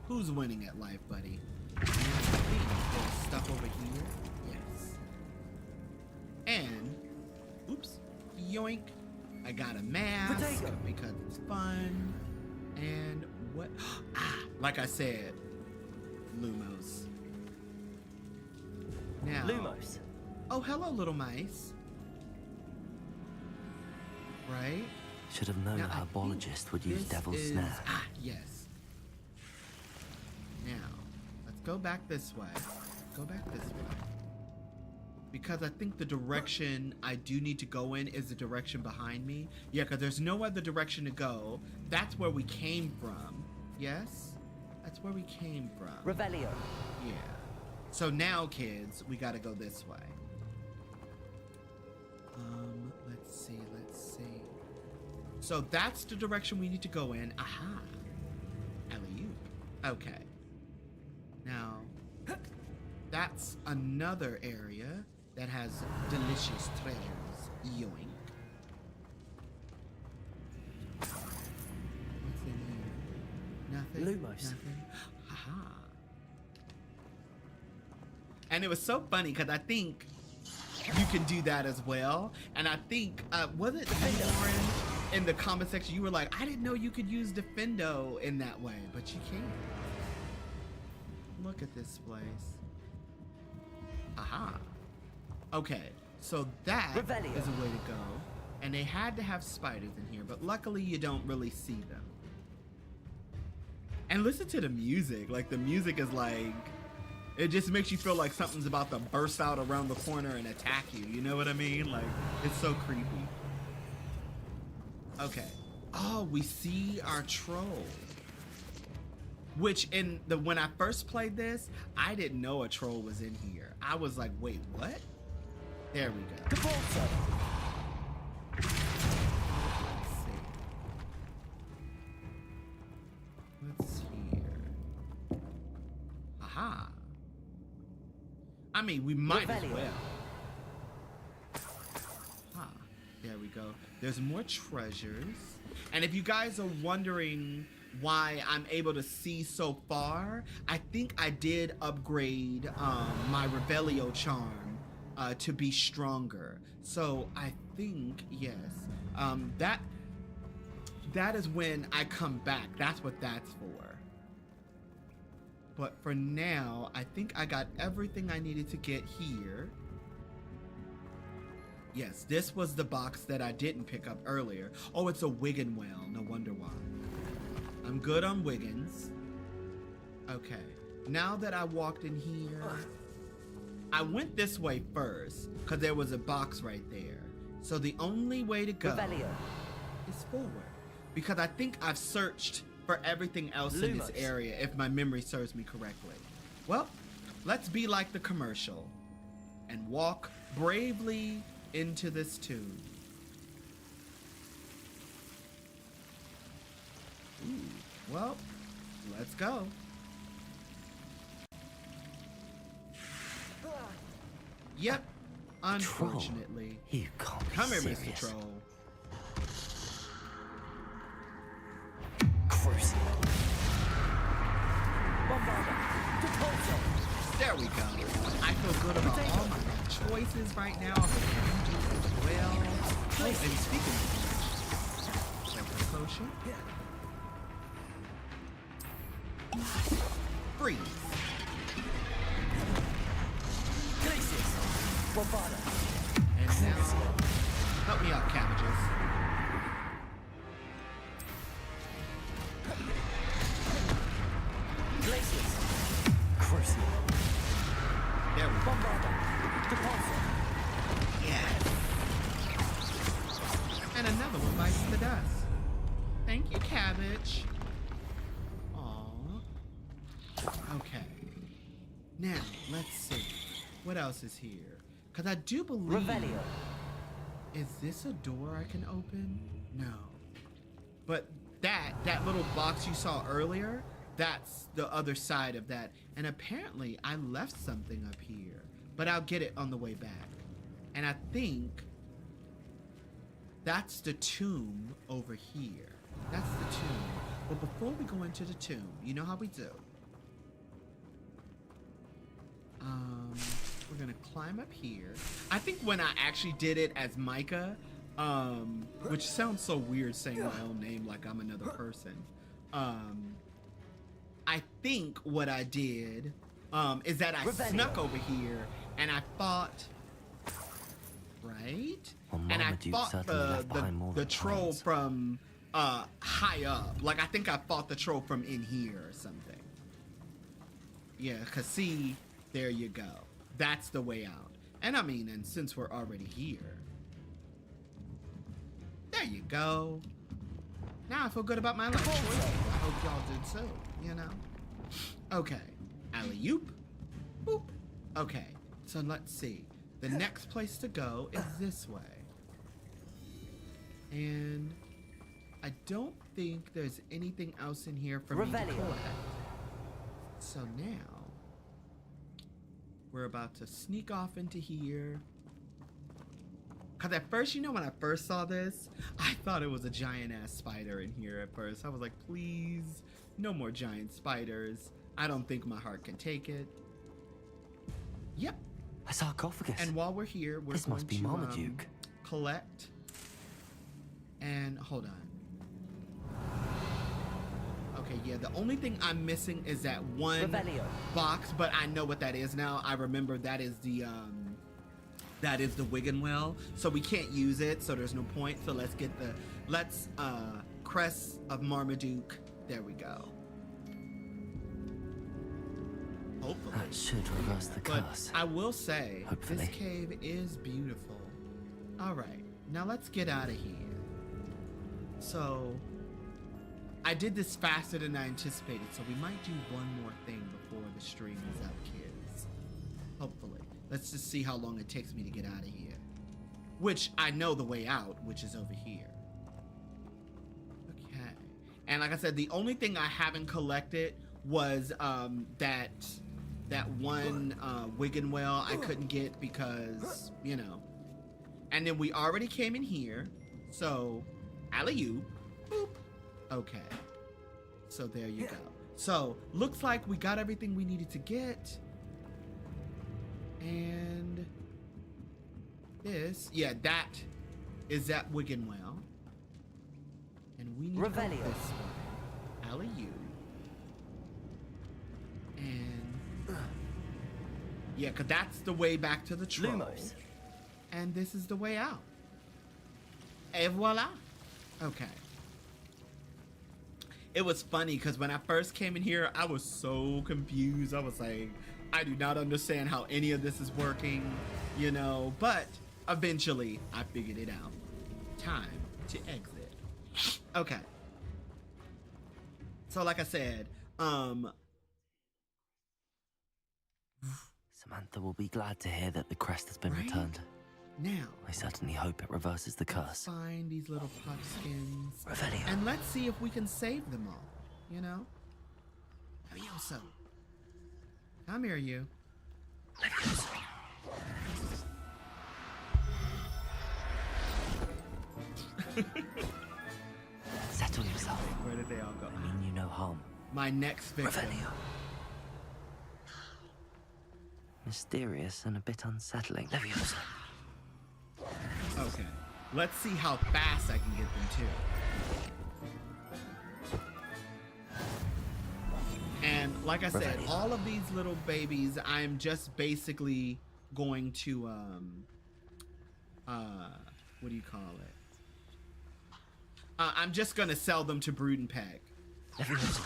Who's winning at life, buddy? There's stuff over here. Yes. And, oops, yoink. I got a mask because it's fun. And what? Like I said, Lumos. Now. Lumos. Oh, hello, little mice. Right? Should have known Now, a herbologist would use devil's snare. Yes. Now, let's go back this way. Go back this way. Because I think the direction I do need to go in is the direction behind me. Yeah, because there's no other direction to go. That's where we came from. Yes? That's where we came from. Revelio. Yeah. So now, kids, we gotta go this way. Let's see. So that's the direction we need to go in. Aha. Alley-oop. Okay. Now, that's another area that has delicious treasures. Yoink. What's in here? Nothing? Lumos. Nothing? Aha. And it was so funny because I think you can do that as well. And I think, was it Lauren in the comment section? You were like, I didn't know you could use Defendo in that way, but you can. Look at this place. Aha. Okay, so that is a way to go. And they had to have spiders in here, but luckily you don't really see them. And listen to the music. Like, the music is like, it just makes you feel like something's about to burst out around the corner and attack you. You know what I mean? Like, it's so creepy. Okay. Oh, we see our troll. Which when I first played this, I didn't know a troll was in here. I was like, wait, what? There we go. What's here? Aha. I mean, we might as well. Ah, there we go. There's more treasures. And if you guys are wondering why I'm able to see so far, I think I did upgrade my Revelio charm to be stronger. So I think, yes, that is when I come back. That's what that's for. But for now, I think I got everything I needed to get here. Yes, this was the box that I didn't pick up earlier. Oh, it's a Wigan well. No wonder why. I'm good on Wiggins. Okay. Now that I walked in here, I went this way first because there was a box right there. So the only way to go is forward, because I think I've searched for everything else in this area, if my memory serves me correctly. Well, let's be like the commercial and walk bravely into this tomb. Ooh, well, let's go. Yep, unfortunately. You can't be Come here, serious. Mr. Troll. Crucial. There we go. I feel good about all my choices right now. I hope you do as well. Oh, and speaking of which, potion. Freeze. And now, help me out, cabbages. Crucial. There we go. Yes. And another one bites the dust. Thank you, cabbage. Aww. Okay. Now, let's see. What else is here? Because I do believe... Is this a door I can open? No. But that little box you saw earlier, that's the other side of that. And apparently I left something up here, but I'll get it on the way back. And I think that's the tomb over here. That's the tomb. But before we go into the tomb, you know how we do. We're gonna climb up here. I think when I actually did it as Micah, which sounds so weird saying my own name like I'm another person. I think what I did is that I snuck over here and I fought, right? Well, and I Marmaduke fought certainly left behind more the than troll plants. from high up. Like I think I fought the troll from in here or something. Yeah, cause see, there you go. That's the way out. And I mean, and since we're already here, there you go. Now I feel good about my life choices. I hope y'all did so, you know? Okay. Alley-oop. Boop. Okay. So let's see. The next place to go is this way. And I don't think there's anything else in here for me to collect. So now we're about to sneak off into here. Cause at first, you know, when I first saw this, I thought it was a giant ass spider in here at first. I was like, please, no more giant spiders. I don't think my heart can take it. Yep. A sarcophagus. And while we're here, we're This going must be to Marmaduke. collect. And hold on. Okay, yeah, the only thing I'm missing is that one box, but I know what that is now. I remember that is the Wigan Well, so we can't use it, so there's no point. So let's get the Crest of Marmaduke. There we go. Hopefully. That should reverse the But curse. I will say, Hopefully. this cave is beautiful. All right, now let's get out of here. So, I did this faster than I anticipated, so we might do one more thing before the stream is up, kids. Hopefully. Let's just see how long it takes me to get out of here. Which, I know the way out, which is over here. Okay. And like I said, the only thing I haven't collected was that one Wigan Well I couldn't get because, you know. And then we already came in here, so alley-oop, boop. Okay, so there you go. So looks like we got everything we needed to get. And this, yeah, that is that Wigan Well. And we need to go this way. Alley-oop. And yeah, cause that's the way back to the troll. And this is the way out. Et voila. Okay. it was funny because when I first came in here, I was so confused. I was like, I do not understand how any of this is working, you know, but eventually I figured it out. Time to exit. Okay. So like I said, Samantha will be glad to hear that the crest has been Right? returned. now I certainly hope it reverses the curse. find these little puffskins Revelio. and let's see if we can save them all, you know? Levioso. Come here, you. Levioso. Settle yourself. Where did they all go? I mean you no harm. My next victim. Revelio. Mysterious and a bit unsettling. Levioso. Okay. Let's see how fast I can get them too. And like I said, all of these little babies, I'm just basically going to what do you call it? I'm just gonna sell them to Brood and Peg. Because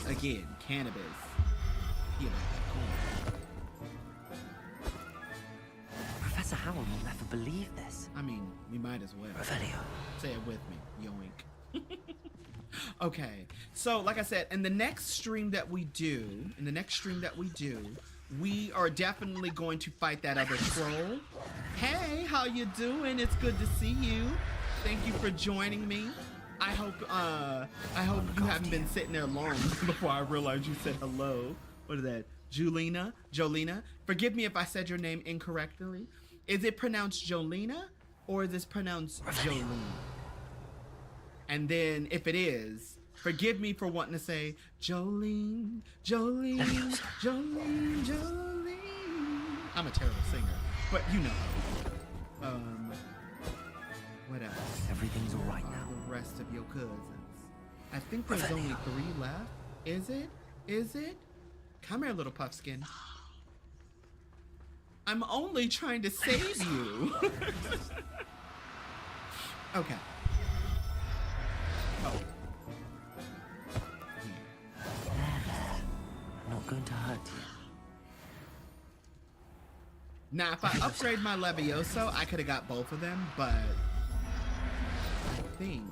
again, cannabis. Yeah, Professor Howell will never believe this. I mean, we might as well. Revelio. Say it with me, yoink. Okay, so like I said, in the next stream that we do, we are definitely going to fight that other troll. Hey, how you doing? It's good to see you. Thank you for joining me. I hope you haven't been sitting there long before I realized you said hello. What is that? Jolina? Forgive me if I said your name incorrectly. Is it pronounced Jolina or is this pronounced Jolene? And then if it is, forgive me for wanting to say Jolene. I'm a terrible singer, but you know. What else? Everything's all right now. The rest of your cousins. I think there's only 3 left. Is it? Come here, little puffskin. I'm only trying to save you. Okay. Oh. I'm not going to hurt you. Now, if I upgrade my Levioso, I could have got both of them, but I think,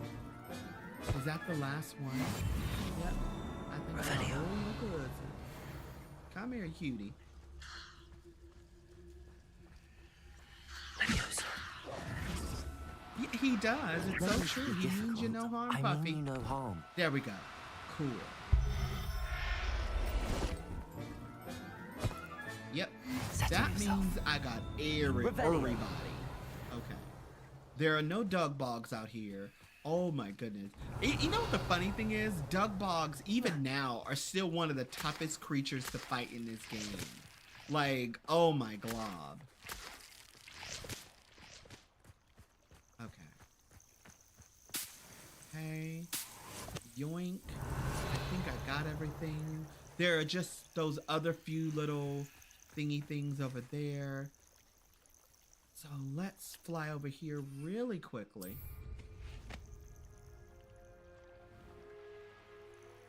is that the last one? Yep. I think I got all your cousins. Come here, cutie. Levioso. Yeah, he does. It's so true. He means you no harm, I Puffy. mean you no harm. There we go. Cool. Yep. That means I got everybody. Okay. There are no dug bogs out here. Oh my goodness. You know what the funny thing is? Dug bogs, even now, are still one of the toughest creatures to fight in this game. Like, oh my glob. Okay. Okay. Yoink. I think I got everything. There are just those other few little thingy things over there. So let's fly over here really quickly.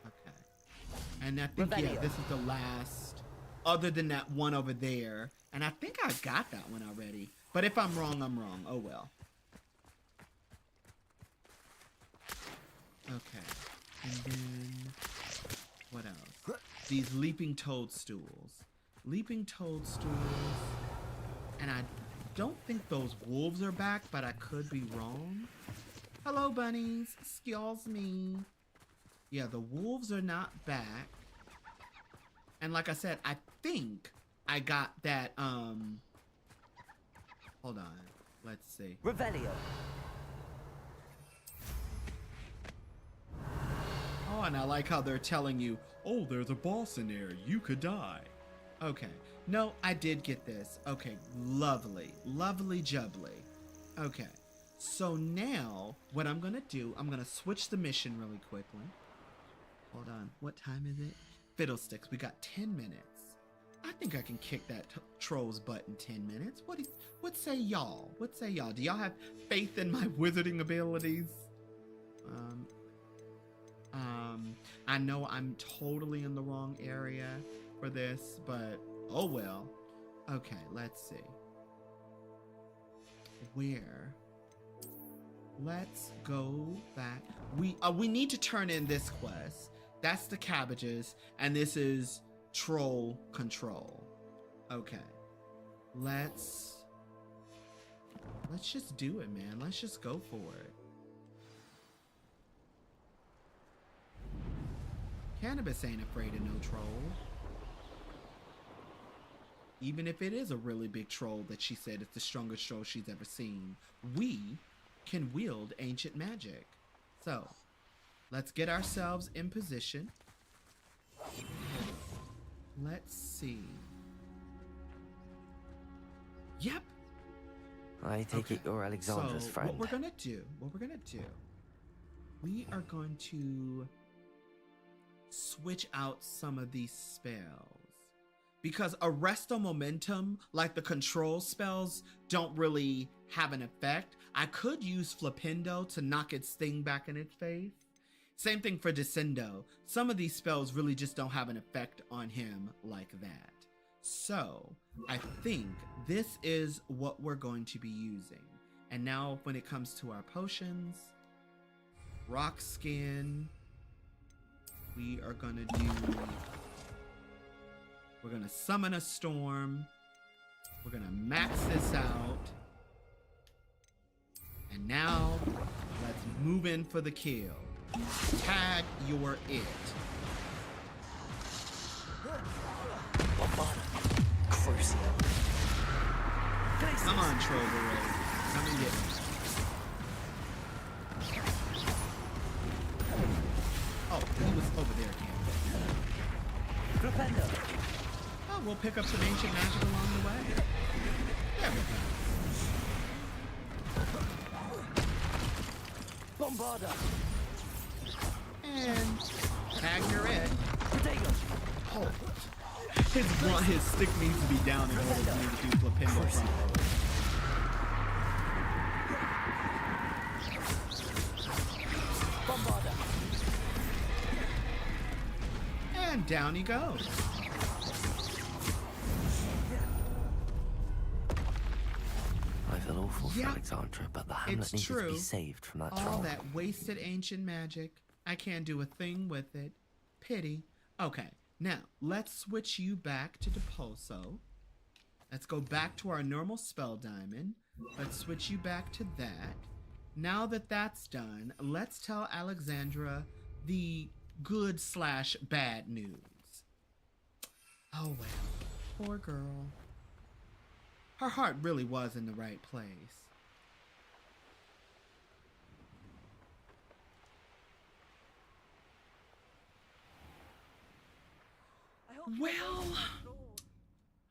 Okay. And I think, yeah, this is the last, other than that one over there. And I think I got that one already. But if I'm wrong, I'm wrong. Oh well. Okay. And then, what else? These leaping toadstools. Leaping toadstools. And I don't think those wolves are back, but I could be wrong. Hello, bunnies. Excuse me. Yeah, the wolves are not back. And like I said, I think I got that, hold on. Let's see. Revelio. Oh, and I like how they're telling you, oh, there's a boss in there. You could die. Okay. No, I did get this. Okay, lovely. Lovely jubbly. Okay. So now, what I'm going to do, I'm going to switch the mission really quickly. Hold on. What time is it? Fiddlesticks. We got 10 minutes. I think I can kick that troll's butt in 10 minutes. What say y'all? What say y'all? Do y'all have faith in my wizarding abilities? I know I'm totally in the wrong area for this, but oh well. Okay, let's see. Where? Let's go back. We need to turn in this quest. That's the cabbages, and this is troll control. Okay. Let's just do it, man. Let's just go for it. Cannabis ain't afraid of no troll. Even if it is a really big troll that she said is the strongest troll she's ever seen, we can wield ancient magic. So, let's get ourselves in position. Let's see. Yep. I take it you're Alexandra's friend. What we're gonna do, we are going to switch out some of these spells. Because Arresto Momentum, like the control spells, don't really have an effect. I could use Flipendo to knock its sting back in its face. Same thing for Descendo. Some of these spells really just don't have an effect on him like that. So, I think this is what we're going to be using. And now when it comes to our potions, Rock Skin, we are gonna do... We're gonna summon a storm. We're gonna max this out. And now, let's move in for the kill. Tag your it. Come on, Troll Beret. Come and get me. Oh, he was over there again. Oh, we'll pick up some ancient magic along the way. There we go. Bombarda. And tag your it. Oh. His stick needs to be down in order for me to do Flipendo properly. Bombarda. And down he goes. I feel awful for Alexandra, but the hamlet needs to be saved from that troll. All that wasted ancient magic. I can't do a thing with it. Pity. Okay, now let's switch you back to Deposo. Let's go back to our normal spell diamond. Let's switch you back to that. Now that that's done, let's tell Alexandra the good/bad news. Oh well, poor girl. Her heart really was in the right place. Well,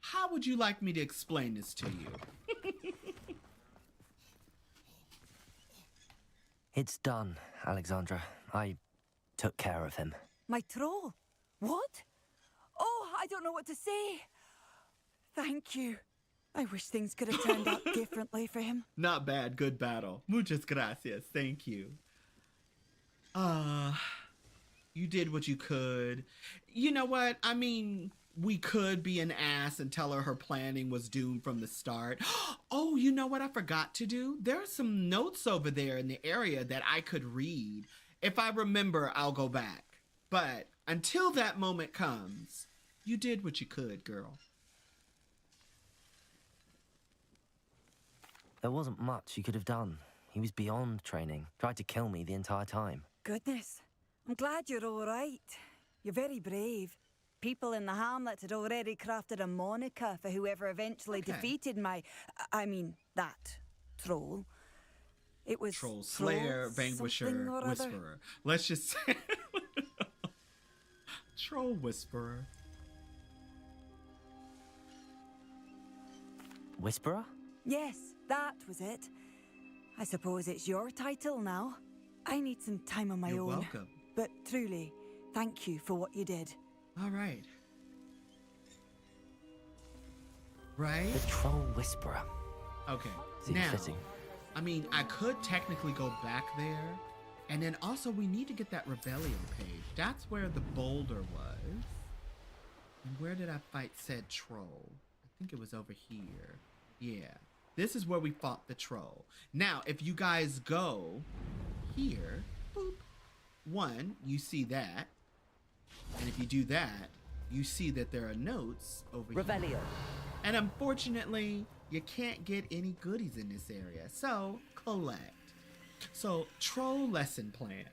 how would you like me to explain this to you? It's done, Alexandra. I took care of him. My troll? What? Oh, I don't know what to say. Thank you. I wish things could have turned out differently for him. Not bad. Good battle. Muchas gracias. Thank you. You did what you could. You know what? I mean, we could be an ass and tell her planning was doomed from the start. Oh, you know what I forgot to do? There are some notes over there in the area that I could read. If I remember, I'll go back. But until that moment comes, you did what you could, girl. There wasn't much you could have done. He was beyond training. Tried to kill me the entire time. Goodness. I'm glad you're all right. You're very brave. People in the hamlet had already crafted a moniker for whoever eventually defeated I mean, that troll. It was Troll Slayer, Vanquisher, Whisperer. Let's just say Troll Whisperer. Whisperer? Yes, that was it. I suppose it's your title now. I need some time on my own. You're welcome. But truly, thank you for what you did. All right. Right? The Troll Whisperer. Okay. Seems now, fitting. I mean, I could technically go back there And then also we need to get that Rebellion page. That's where the boulder was. And where did I fight said troll? I think it was over here. Yeah. This is where we fought the troll. Now, if you guys go here, boop, one, you see that. And if you do that, you see that there are notes over Revelio. here. And unfortunately, you can't get any goodies in this area. So, collect. So, troll lesson plan.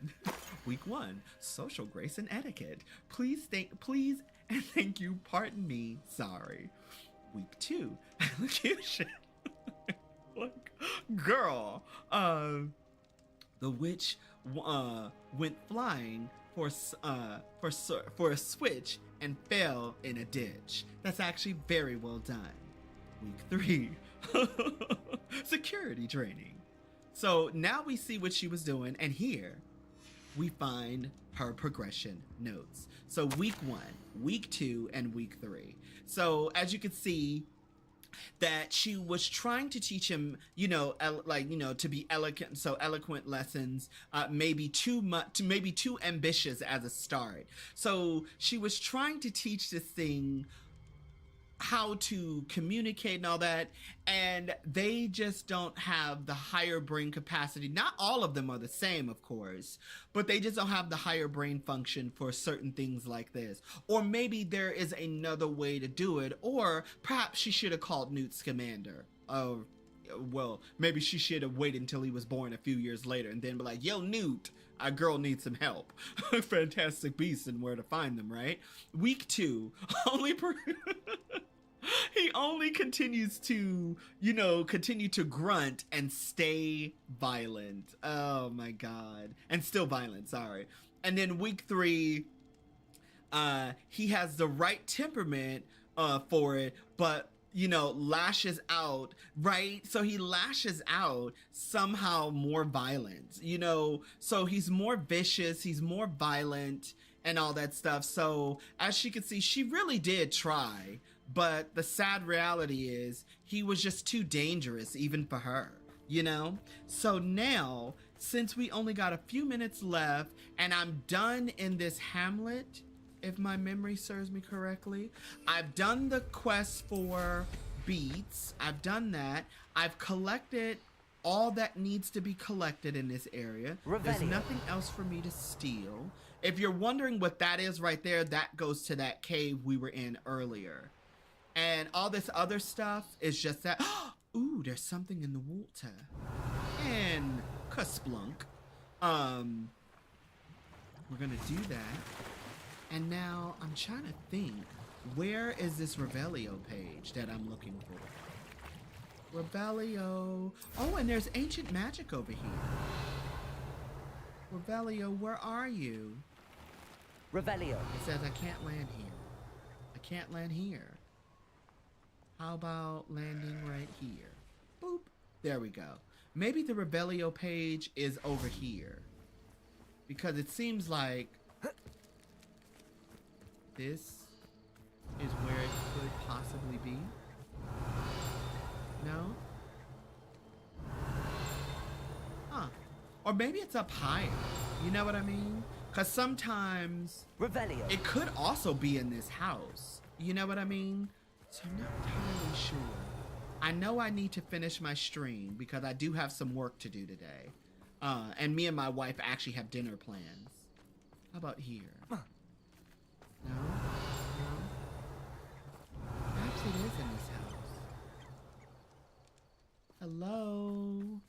Week 1, social grace and etiquette. Please and thank you, pardon me, sorry. Week 2, elocution. Like, girl, the witch went flying for a switch and fell in a ditch. That's actually very well done. Week 3, security training. So now we see what she was doing, and here we find her progression notes. So week 1, week 2, and week 3. So as you can see, that she was trying to teach him, to be eloquent. So eloquent lessons, maybe too ambitious as a start. So she was trying to teach this thing how to communicate and all that, and they just don't have the higher brain capacity. Not all of them are the same, of course, but they just don't have the higher brain function for certain things like this. Or maybe there is another way to do it, or perhaps she should have called Newt Scamander. Well, maybe she should have waited until he was born a few years later and then be like, yo, Newt, our girl needs some help. Fantastic Beasts and where to find them, right? Week 2, he only continues to, continue to grunt and stay violent. Oh my God. And still violent, sorry. And then week 3, he has the right temperament for it, but lashes out, right? So he lashes out somehow more violent, so he's more vicious, he's more violent and all that stuff. So as she can see, she really did try, but the sad reality is he was just too dangerous even for her, So now, since we only got a few minutes left and I'm done in this hamlet, if my memory serves me correctly, I've done the quest for beats. I've done that. I've collected all that needs to be collected in this area. There's nothing else for me to steal. If you're wondering what that is right there, that goes to that cave we were in earlier. And all this other stuff is just that. Ooh, there's something in the water. And Kasplunk. We're gonna do that. And now I'm trying to think, where is this Revelio page that I'm looking for? Revelio. Oh, and there's ancient magic over here. Revelio, where are you? Revelio. It says I can't land here. I can't land here. How about landing right here? Boop. There we go. Maybe the Revelio page is over here. Because it seems like this is where it could possibly be. No? Huh. Or maybe it's up higher. You know what I mean? Because sometimes Revelio. It could also be in this house. You know what I mean? So I'm not entirely sure. I know I need to finish my stream because I do have some work to do today. And me and my wife actually have dinner plans. How about here? No? No? Perhaps it is in this house. Hello?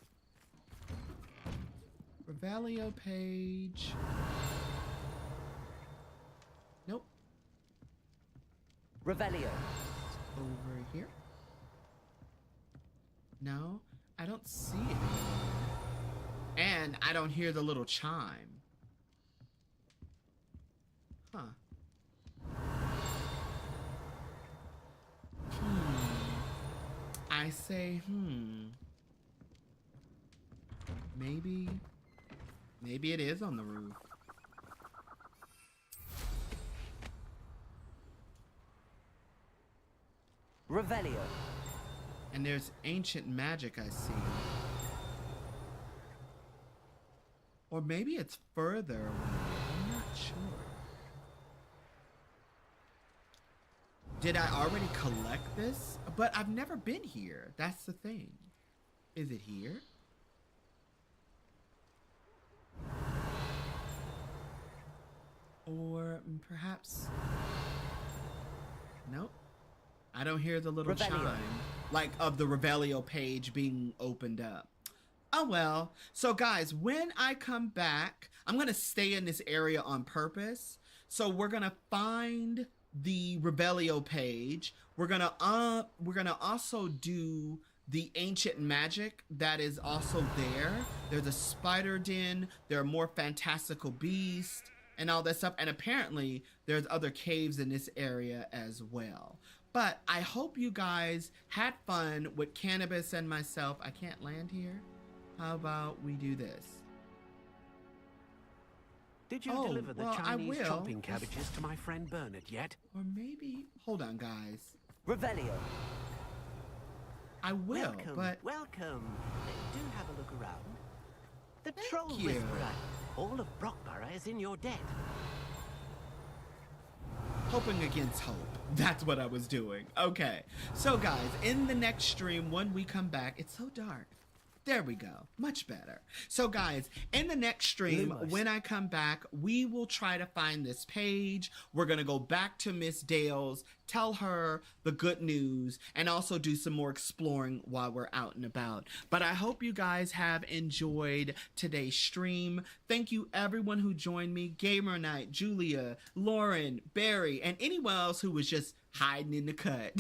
Revelio page. Nope. Revelio. Over here? No, I don't see it. And I don't hear the little chime. Huh. I say, maybe it is on the roof. Revelio. And there's ancient magic I see. Or maybe it's further away. I'm not sure. Did I already collect this? But I've never been here. That's the thing. Is it here? Or perhaps... Nope. I don't hear the little chime, like of the Revelio page being opened up. Oh well. So guys, when I come back, I'm gonna stay in this area on purpose. So we're gonna find the Revelio page. We're gonna also do the ancient magic that is also there. There's a spider den. There are more fantastical beasts and all that stuff. And apparently there's other caves in this area as well. But I hope you guys had fun with Cannabis and myself. I can't land here. How about we do this? Did you deliver the well, Chinese chopping cabbages to my friend Bernard yet? Or maybe... Hold on, guys. Revelio. I will, Welcome, but... welcome. Do have a look around. The Thank Troll you. Whisperer. All of Brockborough is in your debt. Hoping against hope. That's what I was doing. Okay. So guys, in the next stream, when we come back, it's so dark. There we go. Much better. So guys, in the next stream, when I come back, we will try to find this page. We're going to go back to Miss Dale's, tell her the good news, and also do some more exploring while we're out and about. But I hope you guys have enjoyed today's stream. Thank you everyone who joined me. Gamer Knight, Julia, Lauren, Barry, and anyone else who was just hiding in the cut.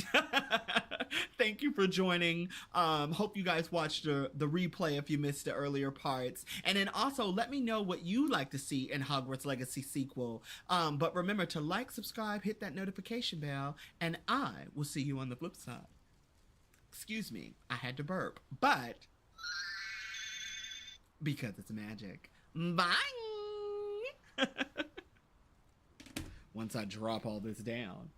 Thank you for joining. Hope you guys watched the replay if you missed the earlier parts. And then also let me know what you like to see in Hogwarts Legacy sequel. But remember to like, subscribe, hit that notification bell, and I will see you on the flip side. Excuse me, I had to burp, but because it's magic. Bye! Once I drop all this down.